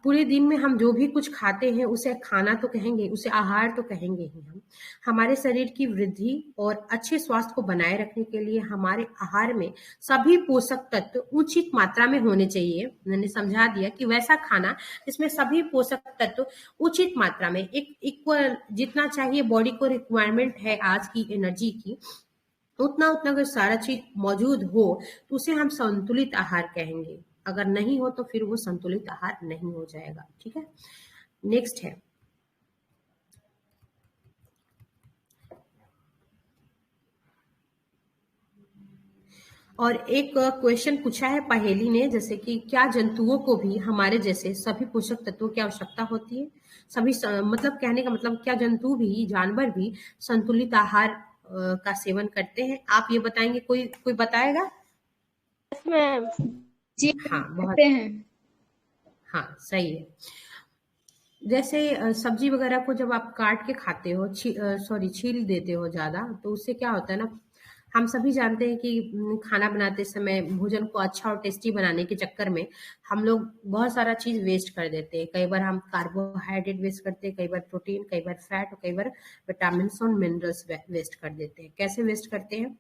पूरे दिन में हम जो भी कुछ खाते हैं उसे खाना तो कहेंगे, उसे आहार तो कहेंगे ही हम। हमारे शरीर की वृद्धि और अच्छे स्वास्थ्य को बनाए रखने के लिए हमारे आहार में सभी पोषक तत्व उचित मात्रा में होने चाहिए। मैंने समझा दिया कि वैसा खाना जिसमें सभी पोषक तत्व उचित मात्रा में, एक इक्वल जितना चाहिए बॉडी को रिक्वायरमेंट है आज की एनर्जी की, उतना उतना अगर सारा चीज मौजूद हो तो उसे हम संतुलित आहार कहेंगे। अगर नहीं हो तो फिर वो संतुलित आहार नहीं हो जाएगा। ठीक है, नेक्स्ट है और एक क्वेश्चन पूछा है पहेली ने, जैसे कि क्या जंतुओं को भी हमारे जैसे सभी पोषक तत्वों की आवश्यकता होती है? मतलब कहने का मतलब क्या जंतु भी, जानवर भी संतुलित आहार का सेवन करते हैं? आप ये बताएंगे? कोई बताएगा? मैम जी हाँ, बहुत करते हैं। हाँ, सही है। जैसे सब्जी वगैरह को जब आप काट के खाते हो, छील देते हो ज्यादा, तो उससे क्या होता है ना, हम सभी जानते हैं कि खाना बनाते समय भोजन को अच्छा और टेस्टी बनाने के चक्कर में हम लोग बहुत सारा चीज वेस्ट कर देते हैं। कई बार हम कार्बोहाइड्रेट वेस्ट करते हैं, कई बार प्रोटीन, कई बार फैट और कई बार विटामिन और मिनरल्स वेस्ट कर देते हैं। कैसे वेस्ट करते हैं?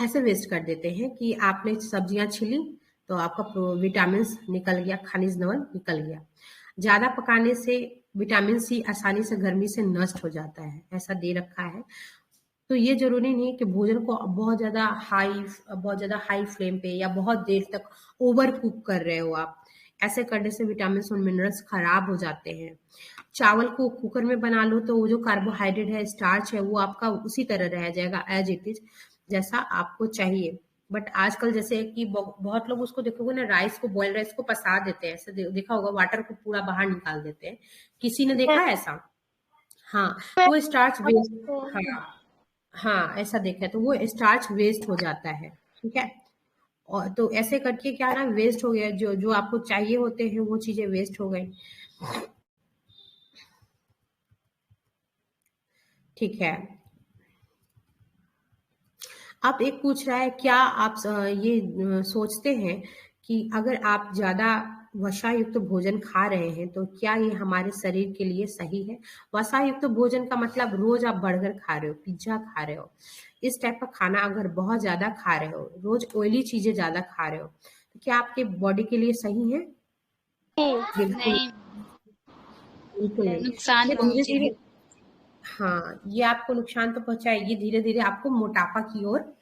ऐसे वेस्ट कर देते हैं कि आपने सब्जियां छिली तो आपका विटामिन निकल गया, खनिज लवण निकल गया। ज्यादा पकाने से विटामिन सी आसानी से गर्मी से नष्ट हो जाता है, ऐसा दे रखा है। तो ये जरूरी नहीं है कि भोजन को बहुत ज्यादा हाई फ्लेम पे या बहुत देर तक ओवर कुक कर रहे हो आप। ऐसे करने से विटामिन और मिनरल्स खराब हो जाते हैं। चावल को कुकर में बना लो तो वो जो कार्बोहाइड्रेट है, स्टार्च है, वो आपका उसी तरह रह जाएगा एज इट इज, जैसा आपको चाहिए। बट आजकल जैसे कि बहुत लोग उसको देखोगे ना, राइस को, बॉइल्ड राइस को पसा देते हैं, ऐसे देखा होगा, वाटर को पूरा बाहर निकाल देते हैं। किसी ने देखा है ऐसा? हाँ, तो वो स्टार्च वेस्ट, हाँ हाँ, ऐसा देखा है, तो वो स्टार्च वेस्ट हो जाता है। ठीक है, और तो ऐसे करके क्या ना, वेस्ट हो गया, जो जो आपको चाहिए होते हैं वो चीजें वेस्ट हो गई। ठीक है, आप एक पूछ रहा है क्या आप ये सोचते हैं कि अगर आप ज्यादा वसा युक्त भोजन खा रहे हैं तो क्या ये हमारे शरीर के लिए सही है? वसा युक्त भोजन का मतलब रोज आप बर्गर खा रहे हो, पिज्जा खा रहे हो, इस टाइप का खाना अगर बहुत ज्यादा खा रहे हो, रोज ऑयली चीजें ज्यादा खा रहे हो, तो क्या आपके बॉडी के लिए सही है? बिल्कुल, नहीं, बिल्कुल नहीं। नुकसान ये धीरे धीरे, पहुंचेगी। हाँ, ये आपको नुकसान तो पहुंचाएगी, धीरे धीरे आपको मोटापा की ओर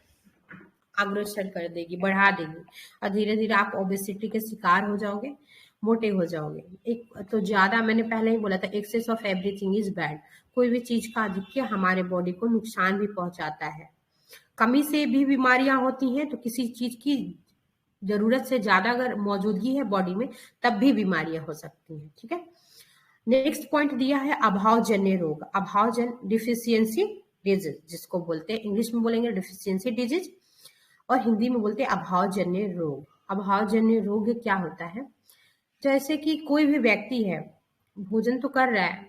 अग्रसर कर देगी, बढ़ा देगी, और धीरे धीरे आप ओबेसिटी के शिकार हो जाओगे, मोटे हो जाओगे। एक तो ज्यादा, मैंने पहले ही बोला था, excess of everything is bad. कोई भी चीज का अधिक्य हमारे बॉडी को नुकसान भी पहुंचाता है। कमी से भी बीमारियां होती हैं, तो किसी चीज की जरूरत से ज्यादा अगर मौजूदगी है बॉडी में, तब भी बीमारियां हो सकती हैं। ठीक है, नेक्स्ट पॉइंट दिया है अभावजन्य रोग। अभावजन्य डिफिशियंसी डिजीज, जिसको बोलते हैं, इंग्लिश में बोलेंगे डिफिशियंसी डिजीज और हिंदी में बोलते हैं अभावजन्य रोग। अभावजन्य रोग क्या होता है? जैसे कि कोई भी व्यक्ति है, भोजन तो कर रहा है,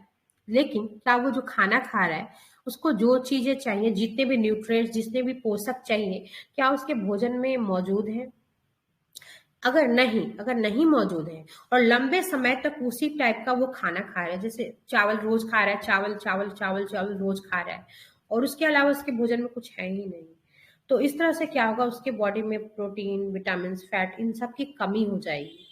लेकिन क्या वो जो खाना खा रहा है उसको जो चीजें चाहिए, जितने भी न्यूट्रिएंट्स, जितने भी पोषक चाहिए, क्या उसके भोजन में मौजूद है? अगर नहीं मौजूद है और लंबे समय तक उसी टाइप का वो खाना खा रहा है, जैसे चावल रोज खा रहा है, चावल चावल चावल चावल रोज खा रहा है, और उसके अलावा उसके भोजन में कुछ है ही नहीं, तो इस तरह से क्या होगा, उसके बॉडी में प्रोटीन, विटामिन, फैट, इन सब की कमी हो जाएगी।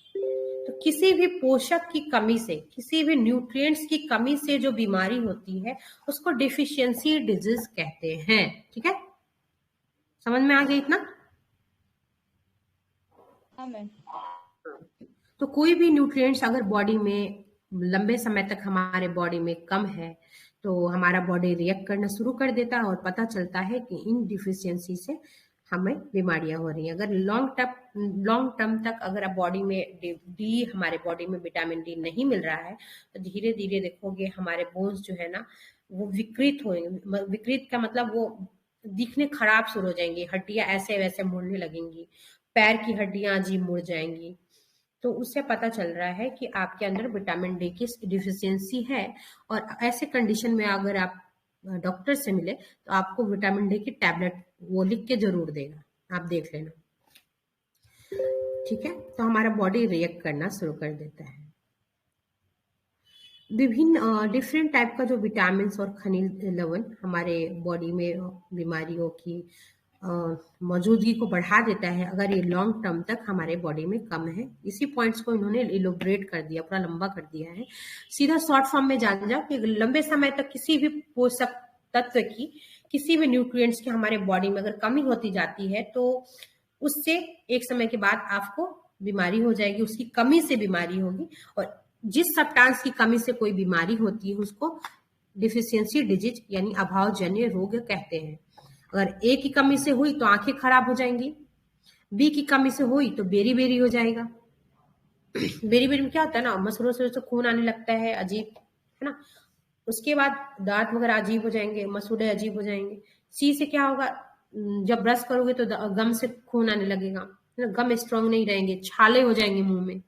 तो किसी भी पोषक की कमी से, किसी भी न्यूट्रिएंट्स की कमी से जो बीमारी होती है उसको डिफिशियंसी डिजीज कहते हैं। ठीक है, समझ में आ गया इतना? हाँ मैम। तो कोई भी न्यूट्रिएंट्स अगर बॉडी में लंबे समय तक हमारे बॉडी में कम है तो हमारा बॉडी रिएक्ट करना शुरू कर देता है, और पता चलता है कि इन डिफिशियंसी से हमें बीमारियां हो रही हैं। अगर लॉन्ग टर्म तक अगर आप बॉडी में डी हमारे बॉडी में विटामिन डी नहीं मिल रहा है तो धीरे धीरे देखोगे हमारे बोन्स जो है ना वो विकृत होंगे। विकृत का मतलब वो दिखने खराब शुरू हो जाएंगी, हड्डियां ऐसे वैसे मुड़ने लगेंगी, पैर की हड्डियां अजीब मुड़ जाएंगी। तो उससे पता चल रहा है कि आपके अंदर विटामिन डी की डिफिशियंसी है। और ऐसे कंडीशन में अगर आप डॉक्टर से मिले तो आपको विटामिन डी की टैबलेट वो लिख के जरूर देगा, आप देख लेना। ठीक है, तो हमारा बॉडी रिएक्ट करना शुरू कर देता है। विभिन्न डिफरेंट टाइप का जो विटामिन और खनिज लवण हमारे बॉडी में बीमारियों की मौजूदगी को बढ़ा देता है अगर ये लॉन्ग टर्म तक हमारे बॉडी में कम है। इसी पॉइंट्स को इन्होंने इलोबरेट कर दिया, पूरा लंबा कर दिया है। सीधा शॉर्ट फॉर्म में जान जाओ कि लंबे समय तक किसी भी पोषक तत्व की, किसी भी न्यूट्रिएंट्स की हमारे बॉडी में अगर कमी होती जाती है तो उससे एक समय के बाद आपको बीमारी हो जाएगी, उसकी कमी से बीमारी होगी। और जिस सब्सटेंस की कमी से कोई बीमारी होती है उसको डिफिशियंसी डिजीज यानी अभावजन्य रोग कहते हैं। अगर ए की कमी से हुई तो आंखें खराब हो जाएंगी, बी की कमी से हुई तो बेरी बेरी हो जाएगा। बेरी बेरी में क्या होता है ना, मसूड़ों से खून आने लगता है, अजीब है ना। उसके बाद दांत वगैरह अजीब हो जाएंगे, मसूड़े अजीब हो जाएंगे। सी से क्या होगा, जब ब्रश करोगे तो गम से खून आने लगेगा, गम स्ट्रांग नहीं रहेंगे, छाले हो जाएंगे मुंह में,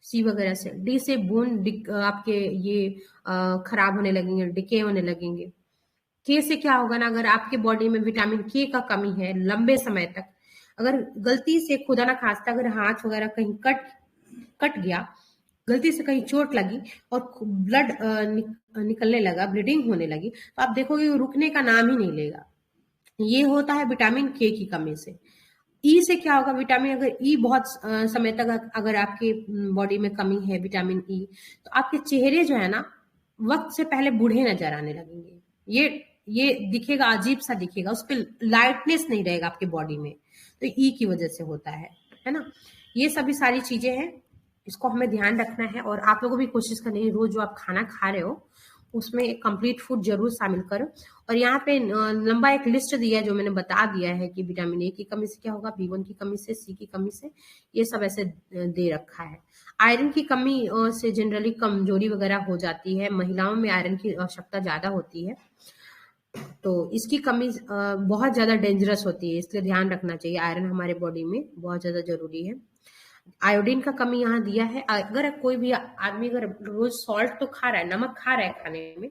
सी वगैरह से। डी से बोन आपके ये खराब होने लगेंगे, डिके होने लगेंगे। के से क्या होगा ना, अगर आपके बॉडी में विटामिन के का कमी है लंबे समय तक, अगर गलती से खुदा ना खास्ता अगर हाथ वगैरह कहीं कट गया, गलती से कहीं चोट लगी और ब्लड निकलने लगा, ब्लीडिंग होने लगी, तो आप देखोगे वो रुकने का नाम ही नहीं लेगा। ये होता है विटामिन के की कमी से। ई से क्या होगा, विटामिन अगर ई बहुत समय तक अगर आपके बॉडी में कमी है विटामिन ई, तो आपके चेहरे जो है ना वक्त से पहले बूढ़े नजर आने लगेंगे। ये दिखेगा, अजीब सा दिखेगा, उस पर लाइटनेस नहीं रहेगा आपके बॉडी में, तो ई की वजह से होता है ना। ये सभी सारी चीजें हैं, इसको हमें ध्यान रखना है। और आप लोगों को भी कोशिश करनी है रोज जो आप खाना खा रहे हो उसमें एक कंप्लीट फूड जरूर शामिल करो। और यहाँ पे लंबा एक लिस्ट दिया है जो मैंने बता दिया है कि विटामिन ए की कमी से क्या होगा, B1 की कमी से, सी की कमी से, ये सब ऐसे दे रखा है। आयरन की कमी से जनरली कमजोरी वगैरह हो जाती है, महिलाओं में आयरन की आवश्यकता ज्यादा होती है, तो इसकी कमी बहुत ज्यादा डेंजरस होती है, इसलिए ध्यान रखना चाहिए। आयरन हमारे बॉडी में बहुत ज्यादा जरूरी है। आयोडीन का कमी यहाँ दिया है। अगर कोई भी आदमी अगर रोज सॉल्ट तो खा रहा है, नमक खा रहा है खाने में,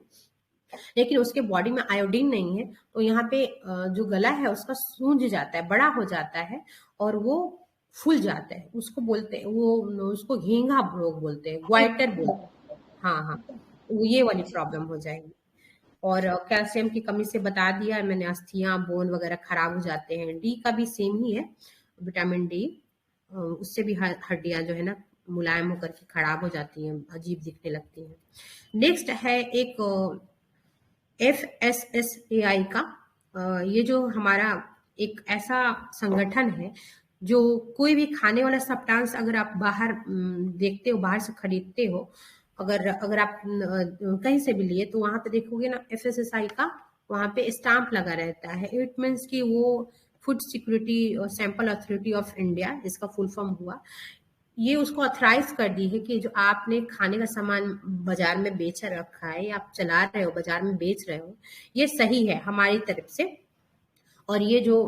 लेकिन उसके बॉडी में आयोडीन नहीं है, तो यहाँ पे जो गला है उसका सूंज जाता है, बड़ा हो जाता है और वो फूल जाता है। उसको बोलते हैं, वो उसको घेंघा रोग बोलते हैं, ग्वाइटर बोलते हैं। हाँ हाँ, ये वाली प्रॉब्लम हो जाएगी। और कैल्शियम की कमी से बता दिया मैंने, अस्थियां बोन वगैरह खराब हो जाते हैं। डी का भी सेम ही है, विटामिन डी, उससे भी हड्डियां जो है ना मुलायम होकर के खराब हो जाती हैं, अजीब दिखने लगती हैं। नेक्स्ट है एक FSSAI का। ये जो हमारा एक ऐसा संगठन है जो कोई भी खाने वाला सब्सटेंस अगर आप बाहर देखते हो, बाहर से खरीदते हो, अगर आप कहीं से भी लिए तो वहां पे देखोगे ना FSSAI का वहां पे स्टाम्प लगा रहता है। इट मीन्स कि वो फूड सिक्योरिटी और सैंपल अथॉरिटी ऑफ इंडिया, इसका फुल फॉर्म हुआ। ये उसको ऑथराइज कर दी है कि जो आपने खाने का सामान बाजार में बेच रखा है या आप चला रहे हो, बाजार में बेच रहे हो, ये सही है हमारी तरफ से। और ये जो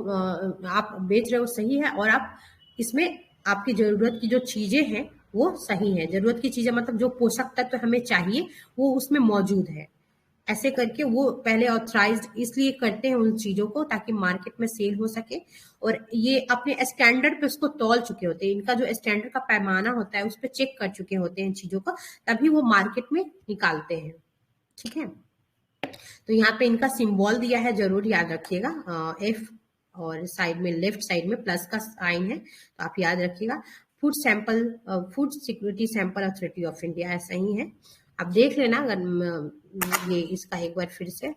आप बेच रहे हो सही है, और आप इसमें आपकी जरूरत की जो चीजें हैं वो सही है। जरूरत की चीजें मतलब जो पोषक तत्व हमें चाहिए वो उसमें मौजूद है। ऐसे करके वो पहले ऑथराइज्ड इसलिए करते हैं उन चीजों को ताकि मार्केट में सेल हो सके, और ये अपने स्टैंडर्ड पे उसको तौल चुके होते हैं। इनका जो स्टैंडर्ड का पैमाना होता है उस पर चेक कर चुके होते हैं चीजों को, तभी वो मार्केट में निकालते हैं। ठीक है, तो यहाँ पे इनका सिंबल दिया है, जरूर याद रखिएगा, F, और साइड में लेफ्ट साइड में प्लस का साइन है, तो आप याद रखिएगा। Food security sample authority of India, ऐसा ही है, आप देख लेना। अगर ये इसका एक बार फिर से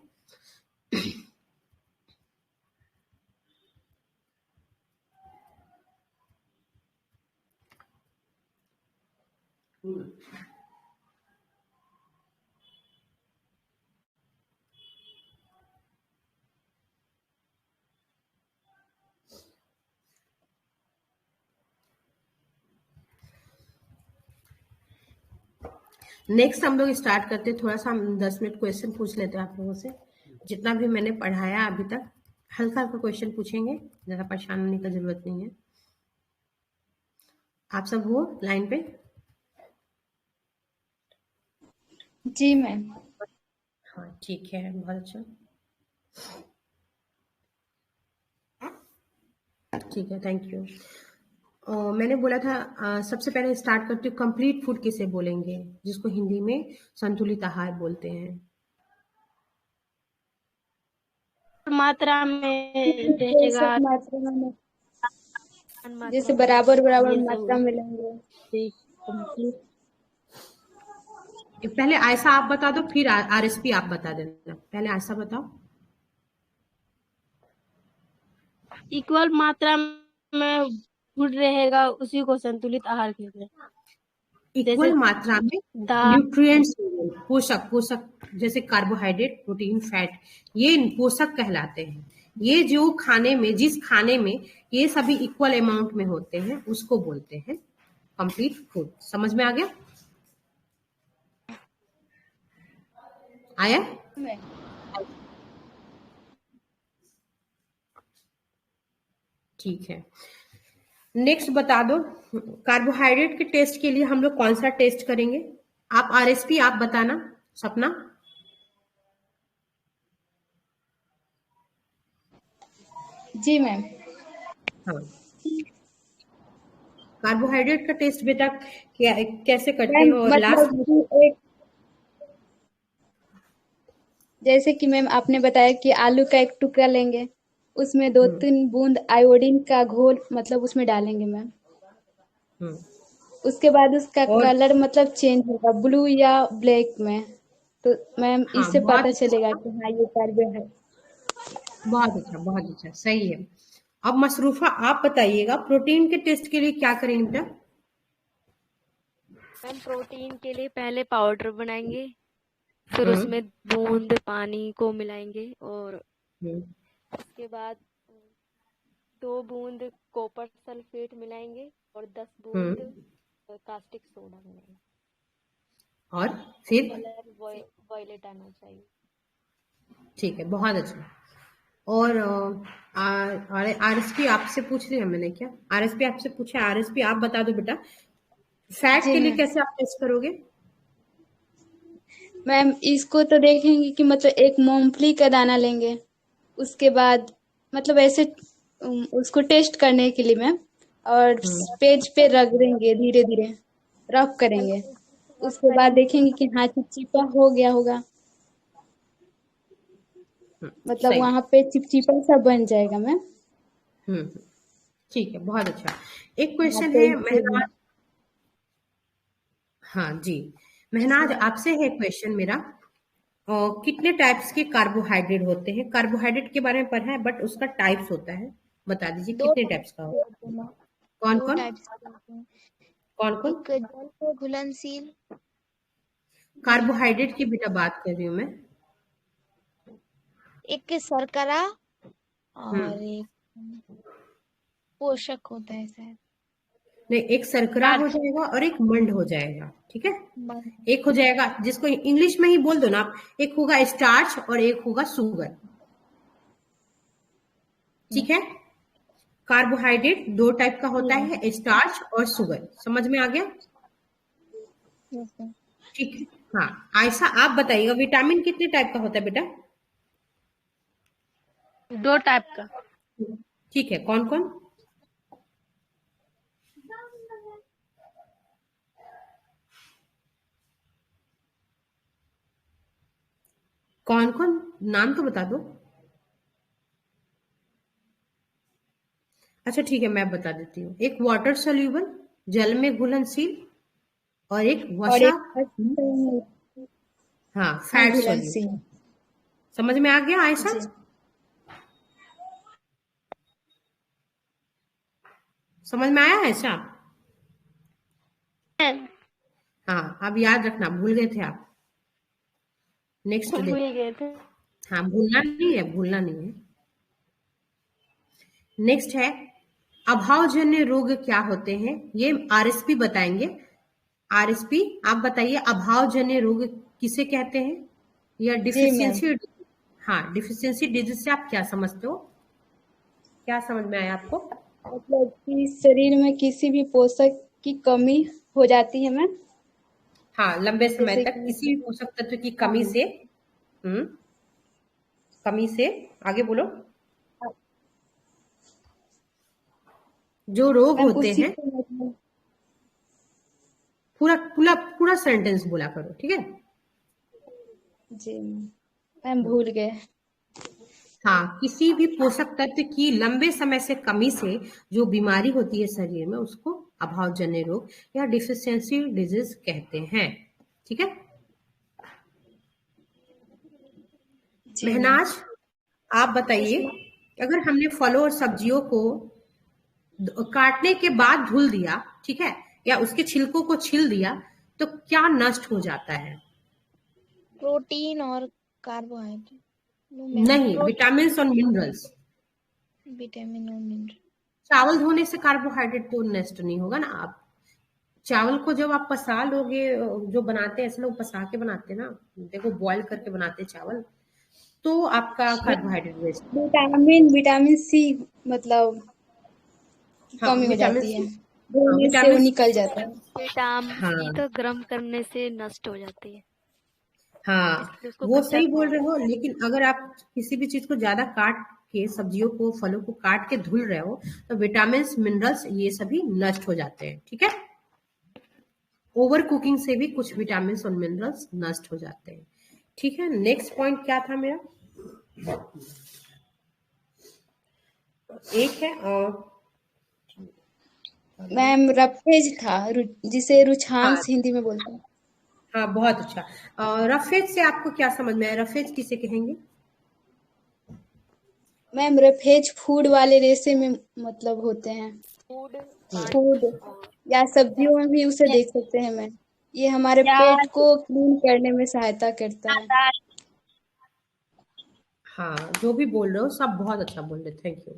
नेक्स्ट हम लोग स्टार्ट करते हैं। थोड़ा सा हम 10 मिनट क्वेश्चन पूछ लेते हैं आप लोगों से। जितना भी मैंने पढ़ाया अभी तक हल्का हल्का क्वेश्चन पूछेंगे, ज़्यादा परेशान होने की जरूरत नहीं है। आप सब हो लाइन पे? जी मैम। हाँ ठीक है, बहुत अच्छा, ठीक है, थैंक यू। मैंने बोला था सबसे पहले स्टार्ट करती हूँ, कंप्लीट फूड किसे बोलेंगे, जिसको हिंदी में संतुलित आहार बोलते हैं। मात्रा में रहेगा, जैसे मात्रा में, मात्रा जैसे में, बराबर बराबर ये सब मात्रा में लेंगे। कंप्लीट। पहले आयशा आप बता दो, फिर आरएसपी आप बता देना। पहले आयशा बताओ। इक्वल मात्रा में फूड रहेगा, उसी को संतुलित आहार कहते हैं। इक्वल जैसे मात्रा में दाल, न्यूट्रिएंट्स, पोषक पोषक जैसे कार्बोहाइड्रेट, प्रोटीन, फैट, ये पोषक कहलाते हैं। ये जो खाने में, जिस खाने में ये सभी इक्वल अमाउंट में होते हैं, उसको बोलते हैं कंप्लीट फूड। समझ में आ गया? आया? ठीक है, नेक्स्ट बता दो। कार्बोहाइड्रेट के टेस्ट के लिए हम लोग कौन सा टेस्ट करेंगे? आप आरएसपी आप बताना, सपना। जी मैम। हाँ, कार्बोहाइड्रेट का टेस्ट बेटा क्या कैसे करते मैम हो? और लास्ट मतलब कि एक, जैसे कि मैम आपने बताया कि आलू का एक टुकड़ा लेंगे, उसमें 2-3 बूंद आयोडीन का घोल मतलब उसमें डालेंगे मैम। उसके बाद उसका और कलर मतलब चेंज होगा ब्लू या ब्लैक में, तो मैम हाँ, इससे पता चलेगा कि हाँ ये कार्बोहाइड्रेट। बहुत अच्छा, बहुत अच्छा, सही है। अब मसरूफा आप बताइएगा, प्रोटीन के टेस्ट के लिए क्या करेंगे बेटा? मैम प्रोटीन के लिए पहले पाउडर बनाएंगे, फिर हम्म उसमें बूंद पानी को मिलाएंगे, और हम्म उसके बाद 2 बूंद कॉपर सल्फेट मिलाएंगे और 10 बूंद हम्म कास्टिक सोडा मिलाएंगे। और फिर? कलर वॉयलेट आना चाहिए। ठीक है, बहुत अच्छा। और आरएसपी आपसे पूछ लिया मैंने क्या? आरएसपी आपसे पूछा, आरएसपी आप बता दो बेटा, फैट जी के लिए मैम। कैसे आप टेस्ट करोगे? मैम इसको तो देखेंगे कि मतलब एक मूंगफली का दाना लेंगे, उसके बाद मतलब ऐसे उसको टेस्ट करने के लिए मैम, और पेज पे रगड़ेंगे, धीरे धीरे रफ करेंगे। उसके बाद देखेंगे कि हाँ चिपचिपा हो गया होगा, मतलब सही। वहां पे चिपचिपा सा बन जाएगा मैम। हम्म ठीक है, बहुत अच्छा। एक हाँ क्वेश्चन तो है इससे मेहनाज। हाँ जी, मेहनाज आपसे है क्वेश्चन मेरा। कितने टाइप्स के कार्बोहाइड्रेट होते हैं? कार्बोहाइड्रेट के बारे में पढ़ा है, बट उसका टाइप्स होता है, बता दीजिए दो कितने टाइप्स का टाइप्स के होता होते हैं, है? कौन दो कौन? टाइप्स के होते हैं। कौन कौन? एक जल में घुलनशील, कार्बोहाइड्रेट की बेटा बात कर रही हूँ मैं। एक शर्करा और हम्म एक पोषक होता है शायद। नहीं, एक सरकरा हो जाएगा और एक मंड हो जाएगा, ठीक है? मन- एक हो जाएगा जिसको इंग्लिश में ही बोल दो ना आप, एक होगा स्टार्च और एक होगा शुगर, ठीक है? कार्बोहाइड्रेट दो टाइप का होता है, स्टार्च और शुगर। समझ में आ गया? Yes, sir. ठीक है। हाँ, आयशा आप बताइएगा, विटामिन कितने टाइप का होता है बेटा? 2 टाइप का। ठीक है, कौन कौन? कौन कौन, नाम तो बता दो। अच्छा ठीक है, मैं बता देती हूँ। एक वाटर सोल्यूबल, जल में घुलनशील, और एक और वसा, एक हाँ, फैट घुलनशील। सोल्यूबल। समझ में आ गया आयशा? जी समझ में आया आयशा? हाँ, अब याद रखना, भूल गए थे आप। नेक्स्ट भूल देख। गए थे। हाँ, भूलना नहीं है, भूलना नहीं है। नेक्स्ट है, अभावजन्य रोग क्या होते हैं? ये आरएसपी बताएंगे। आरएसपी, आप बताइए अभाव जन्य रोग किसे कहते हैं, या जी मैम। डिफिशियंसी। हाँ, डिफिशियंसी डिजीज से आप क्या समझते हो, क्या समझ में आया आपको? मतलब कि शरीर में किसी भी पोषक की कमी हो जाती है मैम, हाँ, लंबे समय जैसे तक किसी कि भी पोषक तत्व की हाँ कमी से, हम्म, कमी से, आगे बोलो, जो रोग मैम होते उसी हैं, को मतलब पूरा पूरा पूरा सेंटेंस बोला करो, ठीक है? जी मैम भूल गए। हाँ, किसी भी पोषक तत्व की लंबे समय से कमी से जो बीमारी होती है शरीर में, उसको अभावजन्य रोग या डिफिशियंसी डिजीज कहते हैं, ठीक है? जी मैम। महनाज, आप बताइए, अगर हमने फलों और सब्जियों को काटने के बाद धुल दिया, ठीक है, या उसके छिलकों को छील दिया, तो क्या नष्ट हो जाता है? प्रोटीन और कार्बोहाइड्रेट। नहीं, विटामिन और मिनरल्स। विटामिन और मिनरल। चावल धोने से कार्बोहाइड्रेट तो नष्ट नहीं होगा ना। आप चावल को जब आप पसा लोगे, जो बनाते हैं ऐसे लोग पसा के बनाते हैं ना, देखो बॉयल करके बनाते हैं चावल, तो आपका कार्बोहाइड्रेट वेस्ट। विटामिन सी मतलब हाँ, कमी हो विटामिन जाती है, सी। हाँ, धोने से वो विटामिन निकल जाता है। विटामिन सी हाँ तो गर्म करने से नष्ट हो जाती है, हाँ, इसलिए उसको वो कच्चा सही बोल खाओ। रहे हो, लेकिन अगर आप किसी भी चीज को ज्यादा काट के, सब्जियों को फलों को काट के धुल रहे हो, तो विटामिन मिनरल्स ये सभी नष्ट हो जाते हैं, ठीक है? ओवर कुकिंग से भी कुछ विटामिन और मिनरल्स नष्ट हो जाते हैं, ठीक है? नेक्स्ट पॉइंट क्या था मेरा? एक है और मैम रफेज था, जिसे रुझांस हाँ हिंदी में बोलते हैं। हाँ, बहुत अच्छा। रफेज से आपको क्या समझ में आया, रफेज किसे कहेंगे? मैम रफेज फूड वाले रेशे में मतलब होते हैं, फूड, फूड या सब्जियों में भी उसे देख सकते हैं मैम। ये हमारे पेट को क्लीन करने में सहायता करता है। हाँ, जो भी बोल रहे हो सब बहुत अच्छा बोल रहे, थैंक यू,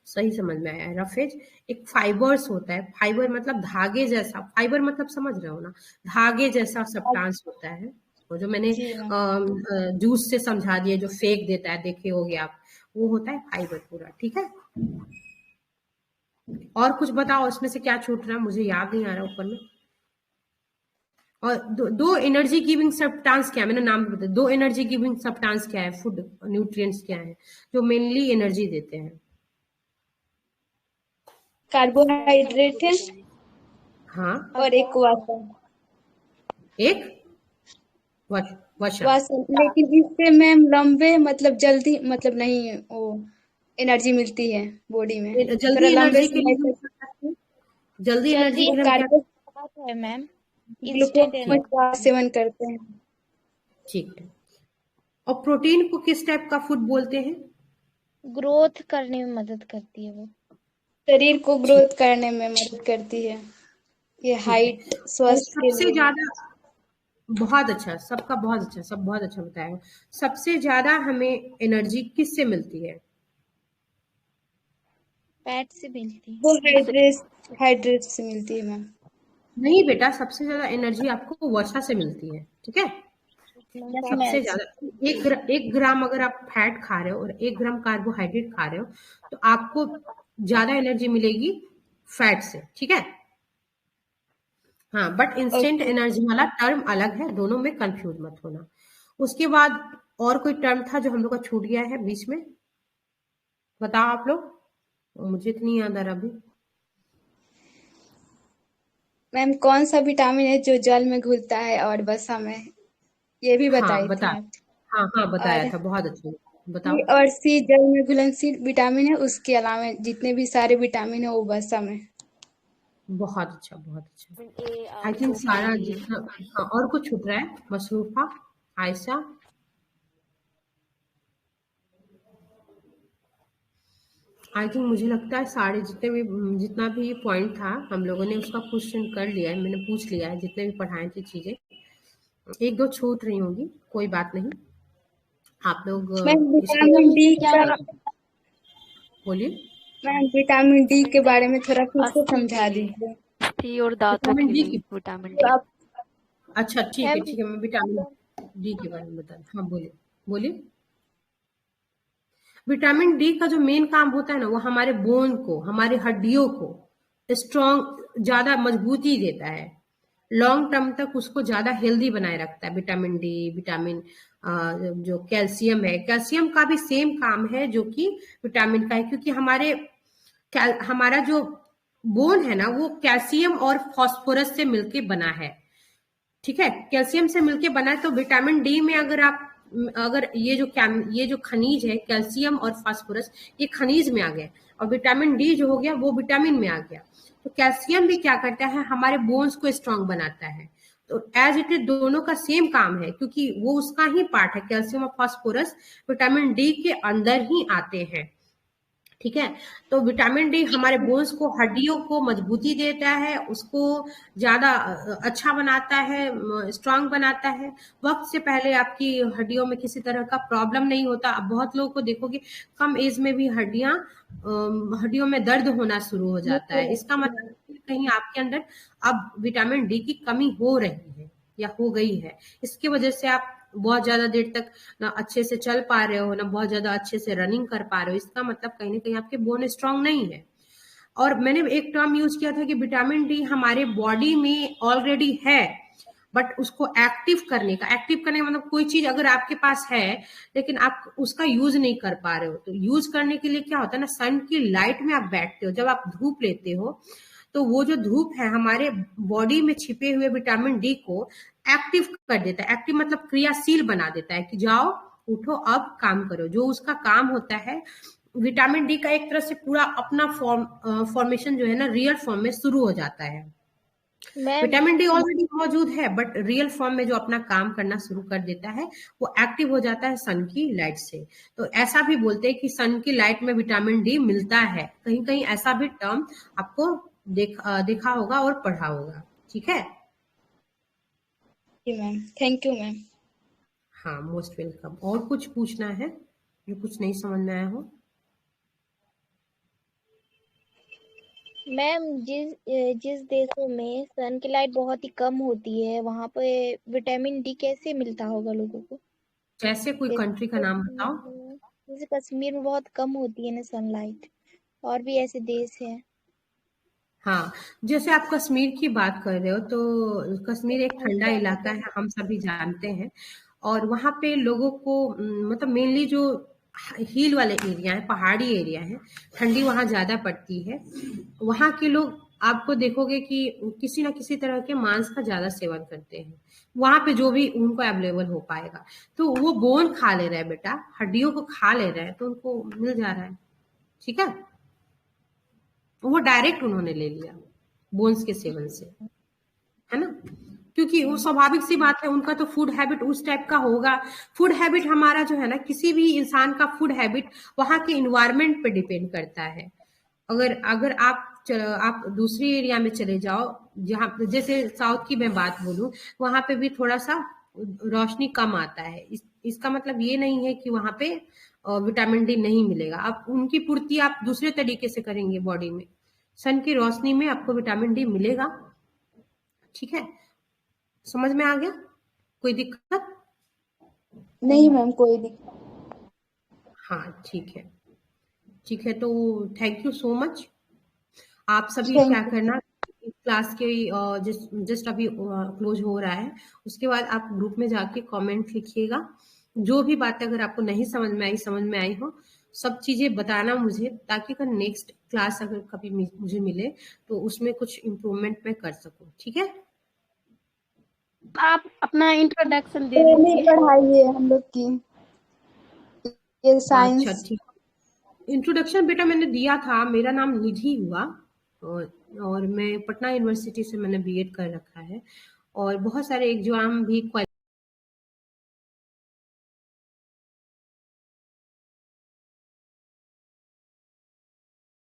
सही समझ में आया। रफेज एक फाइबर्स होता है, फाइबर मतलब धागे जैसा, फाइबर मतलब समझ रहे हो ना, धागे जैसा सब्सटेंस होता है। वो जो मैंने जी मैम। जूस से समझा दिया, जो फेक देता है, देखे होगे आप, वो होता है फाइबर पूरा, ठीक है? और कुछ बताओ, इसमें से क्या छूट रहा है, मुझे याद नहीं आ रहा ऊपर में। और दो एनर्जी गिविंग सब्सटेंस क्या है, मैंने नाम बताया, दो एनर्जी गिविंग सब्सटेंस क्या है, फूड न्यूट्रिएंट्स क्या है जो मेनली एनर्जी देते हैं? कार्बोहाइड्रेट है हाँ, और एक वसा। एक वसा। वसा, लेकिन इससे मैम लंबे मतलब जल्दी मतलब नहीं वो एनर्जी मिलती है बॉडी में, जल्दी थोड़ा लंबे एनर्जी के समय लिए हम तक। क्या करते हैं? जल्दी जल्दी एनर्जी के लिए हम क्या? है मैम, इंस्टेंट ग्लूकोज ठीक, एनर्जी। का सेवन करते हैं। ठीक है। और प्रोटीन को किस टाइप का फूड बोलते हैं? ग्रोथ करने में मदद करती है वो। शरीर को ठीक, ग्रोथ करने में मदद करती है, ये ठीक है। हाइट और स्वास्थ्य के सबसे लिए। ज्यादा, बहुत अच्छा, सबका बहुत अच्छा, सब बहुत अच्छा बताया हो। सबसे ज्यादा हमें एनर्जी किससे मिलती है? फैट से मिलती है। वो हाइड्रेट से मिलती है मैम। नहीं बेटा, सबसे ज्यादा एनर्जी आपको वसा से मिलती है, ठीक है? यस सबसे मैम। ज्यादा, एक ग्राम अगर आप फैट खा रहे हो और 1 ग्राम कार्बोहाइड्रेट खा रहे हो, तो आपको ज्यादा एनर्जी मिलेगी फैट से, ठीक है? हाँ, बट इंस्टेंट ओके। एनर्जी वाला टर्म अलग है, दोनों में कंफ्यूज मत होना। उसके बाद और कोई टर्म था जो हम लोग का छूट गया है बीच में, बताओ आप लोग, मुझे इतनी याद आ रहा अभी। मैम कौन सा विटामिन है जो जल में घुलता है और वसा में, ये भी हाँ बताई बता, थी आप। हाँ हाँ बताया और था, बहुत अच्छा, बी बताओ। और सी जल में घुलनशील विटामिन है, उसके अलावा जितने भी सारे विटामिन है वो वसा में। बहुत अच्छा, बहुत अच्छा। ए आई थिंक आपको सारा चाहिए। जितना, हाँ, और कुछ छूट रहा है? मसरूफा, आयशा, आई थिंक मुझे लगता है सारे जितना भी पॉइंट था हम लोगों ने उसका क्वेश्चन कर लिया है, मैंने पूछ लिया है, जितने भी पढ़ाए थे चीजें, एक दो छूट रही होंगी, कोई बात नहीं। आप लोग मैम इसको, विटामिन डी का, बोलिए। मैम विटामिन डी के बारे में थोड़ा फिर से अस्थि के समझा लिए, दीजिए। अस्थि और दांतों विटामिन के डी लिए की, विटामिन तो डी। अच्छा ठीक है मैम ठीक है, मैं विटामिन डी के बारे में बता, हाँ बोलिए बोलिए। विटामिन डी का जो मेन काम होता है ना, वो हमारे बोन को, हमारे हड्डियों को स्ट्रॉन्ग, ज्यादा मजबूती देता है, लॉन्ग टर्म तक उसको ज्यादा हेल्दी बनाए रखता है। विटामिन डी, विटामिन जो कैल्शियम है, कैल्शियम का भी सेम काम है जो कि विटामिन का है, क्योंकि हमारा जो बोन है ना, वो कैल्शियम और फास्फोरस से मिलके बना है। ठीक है, कैल्शियम से मिलके बना है। तो विटामिन डी में अगर ये जो खनिज है, कैल्शियम और फास्फोरस, ये खनिज में आ गया, और विटामिन डी जो हो गया वो विटामिन में आ गया। तो कैल्शियम भी क्या करता है, हमारे बोन्स को स्ट्रांग बनाता है। तो एज इट इज दोनों का सेम काम है, क्योंकि वो उसका ही पार्ट है। कैल्शियम और फास्फोरस विटामिन डी के अंदर ही आते हैं। ठीक है, तो विटामिन डी हमारे बोन्स को, हड्डियों को मजबूती देता है, उसको ज्यादा अच्छा बनाता है, स्ट्रांग बनाता है। वक्त से पहले आपकी हड्डियों में किसी तरह का प्रॉब्लम नहीं होता। अब बहुत लोगों को देखोगे कम एज में भी हड्डियों में दर्द होना शुरू हो जाता है। इसका मतलब कहीं आपके अंदर अब विटामिन डी की कमी हो रही है या हो गई है। इसकी वजह से आप बहुत ज्यादा देर तक ना अच्छे से चल पा रहे हो, ना बहुत ज्यादा अच्छे से रनिंग कर पा रहे हो। इसका मतलब कहीं ना कहीं आपके बोन स्ट्रांग नहीं है। और मैंने एक टर्म यूज किया था कि विटामिन डी हमारे बॉडी में ऑलरेडी है, बट उसको एक्टिव करने का मतलब कोई चीज अगर आपके पास है लेकिन आप उसका यूज नहीं कर पा रहे हो, तो यूज करने के लिए क्या होता है ना, सन की लाइट में आप बैठते हो, जब आप धूप लेते हो, तो वो जो धूप है हमारे बॉडी में छिपे हुए विटामिन डी को एक्टिव कर देता है। एक्टिव मतलब क्रियाशील बना देता है कि जाओ उठो अब काम करो। जो उसका काम होता है, विटामिन डी का एक तरह से पूरा अपना फॉर्मेशन जो है ना, रियल फॉर्म में शुरू हो जाता है। मैम विटामिन डी ऑलरेडी मौजूद है, बट रियल फॉर्म में जो अपना काम करना शुरू कर देता है, वो एक्टिव हो जाता है सन की लाइट से। तो ऐसा भी बोलते हैं कि सन की लाइट में विटामिन डी मिलता है। कहीं कहीं ऐसा भी टर्म आपको देखा होगा और पढ़ा होगा। ठीक है, जी मैम, थैंक यू मैम। हाँ मोस्ट वेलकम। और कुछ पूछना है जो कुछ नहीं समझ में आया हो? मैम जिस देशों में सन की लाइट बहुत ही कम होती है, वहां पे विटामिन डी कैसे मिलता होगा लोगों को? जैसे कोई कंट्री का नाम बताओ। जैसे कश्मीर में बहुत कम होती है ना सनलाइट, और भी ऐसे देश हैं। हाँ, जैसे आप कश्मीर की बात कर रहे हो, तो कश्मीर एक ठंडा इलाका है, हम सभी जानते हैं। और वहाँ पे लोगों को मतलब मेनली जो हिल वाले एरिया है, पहाड़ी एरिया है, ठंडी वहाँ ज्यादा पड़ती है। वहाँ के लोग आपको देखोगे कि किसी ना किसी तरह के मांस का ज्यादा सेवन करते हैं, वहां पे जो भी उनको अवेलेबल हो पाएगा। तो वो बोन खा ले रहे हैं बेटा, हड्डियों को खा ले रहे हैं, तो उनको मिल जा रहा है। ठीक है, वो डायरेक्ट उन्होंने ले लिया बोन्स के सेवन से, है ना, क्योंकि वो स्वाभाविक सी बात है, उनका तो फूड हैबिट उस टाइप का होगा। फूड हैबिट हमारा जो है ना, किसी भी इंसान का फूड हैबिट वहां के इन्वायरमेंट पे डिपेंड करता है। अगर अगर आप दूसरी एरिया में चले जाओ, जहाँ जैसे साउथ की मैं बात बोलूं, वहां पे भी थोड़ा सा रोशनी कम आता है। इसका मतलब ये नहीं है कि वहां पे विटामिन डी नहीं मिलेगा। आप उनकी पूर्ति आप दूसरे तरीके से करेंगे बॉडी में, सन की रोशनी में आपको विटामिन डी मिलेगा। ठीक है, समझ में आ गया? कोई दिक्कत? नहीं मैम, कोई दिक्कत। हाँ ठीक है, ठीक है। तो थैंक यू सो मच। आप सभी थैंक क्या यू। करना, क्लास के जस्ट अभी क्लोज हो रहा है, उसके बाद आप ग्रुप में जाके कमेंट लिखिएगा। जो भी बातें अगर आपको नहीं समझ में आई हो, सब चीजें बताना मुझे, ताकि अगर नेक्स्ट क्लास अगर कभी मुझे मिले तो उसमें कुछ इम्प्रूवमेंट मैं कर सकूं। ठीक है, आप अपना इंट्रोडक्शन दे ट्रेनिंग दीजिए। पढ़ाइए हम लोग की, ये अच्छा साइंस। ठीक। इंट्रोडक्शन बेटा मैंने दिया था, मेरा नाम निधि हुआ, और मैं पटना यूनिवर्सिटी से मैंने बीएड कर रखा है, और बहुत सारे एग्जाम भी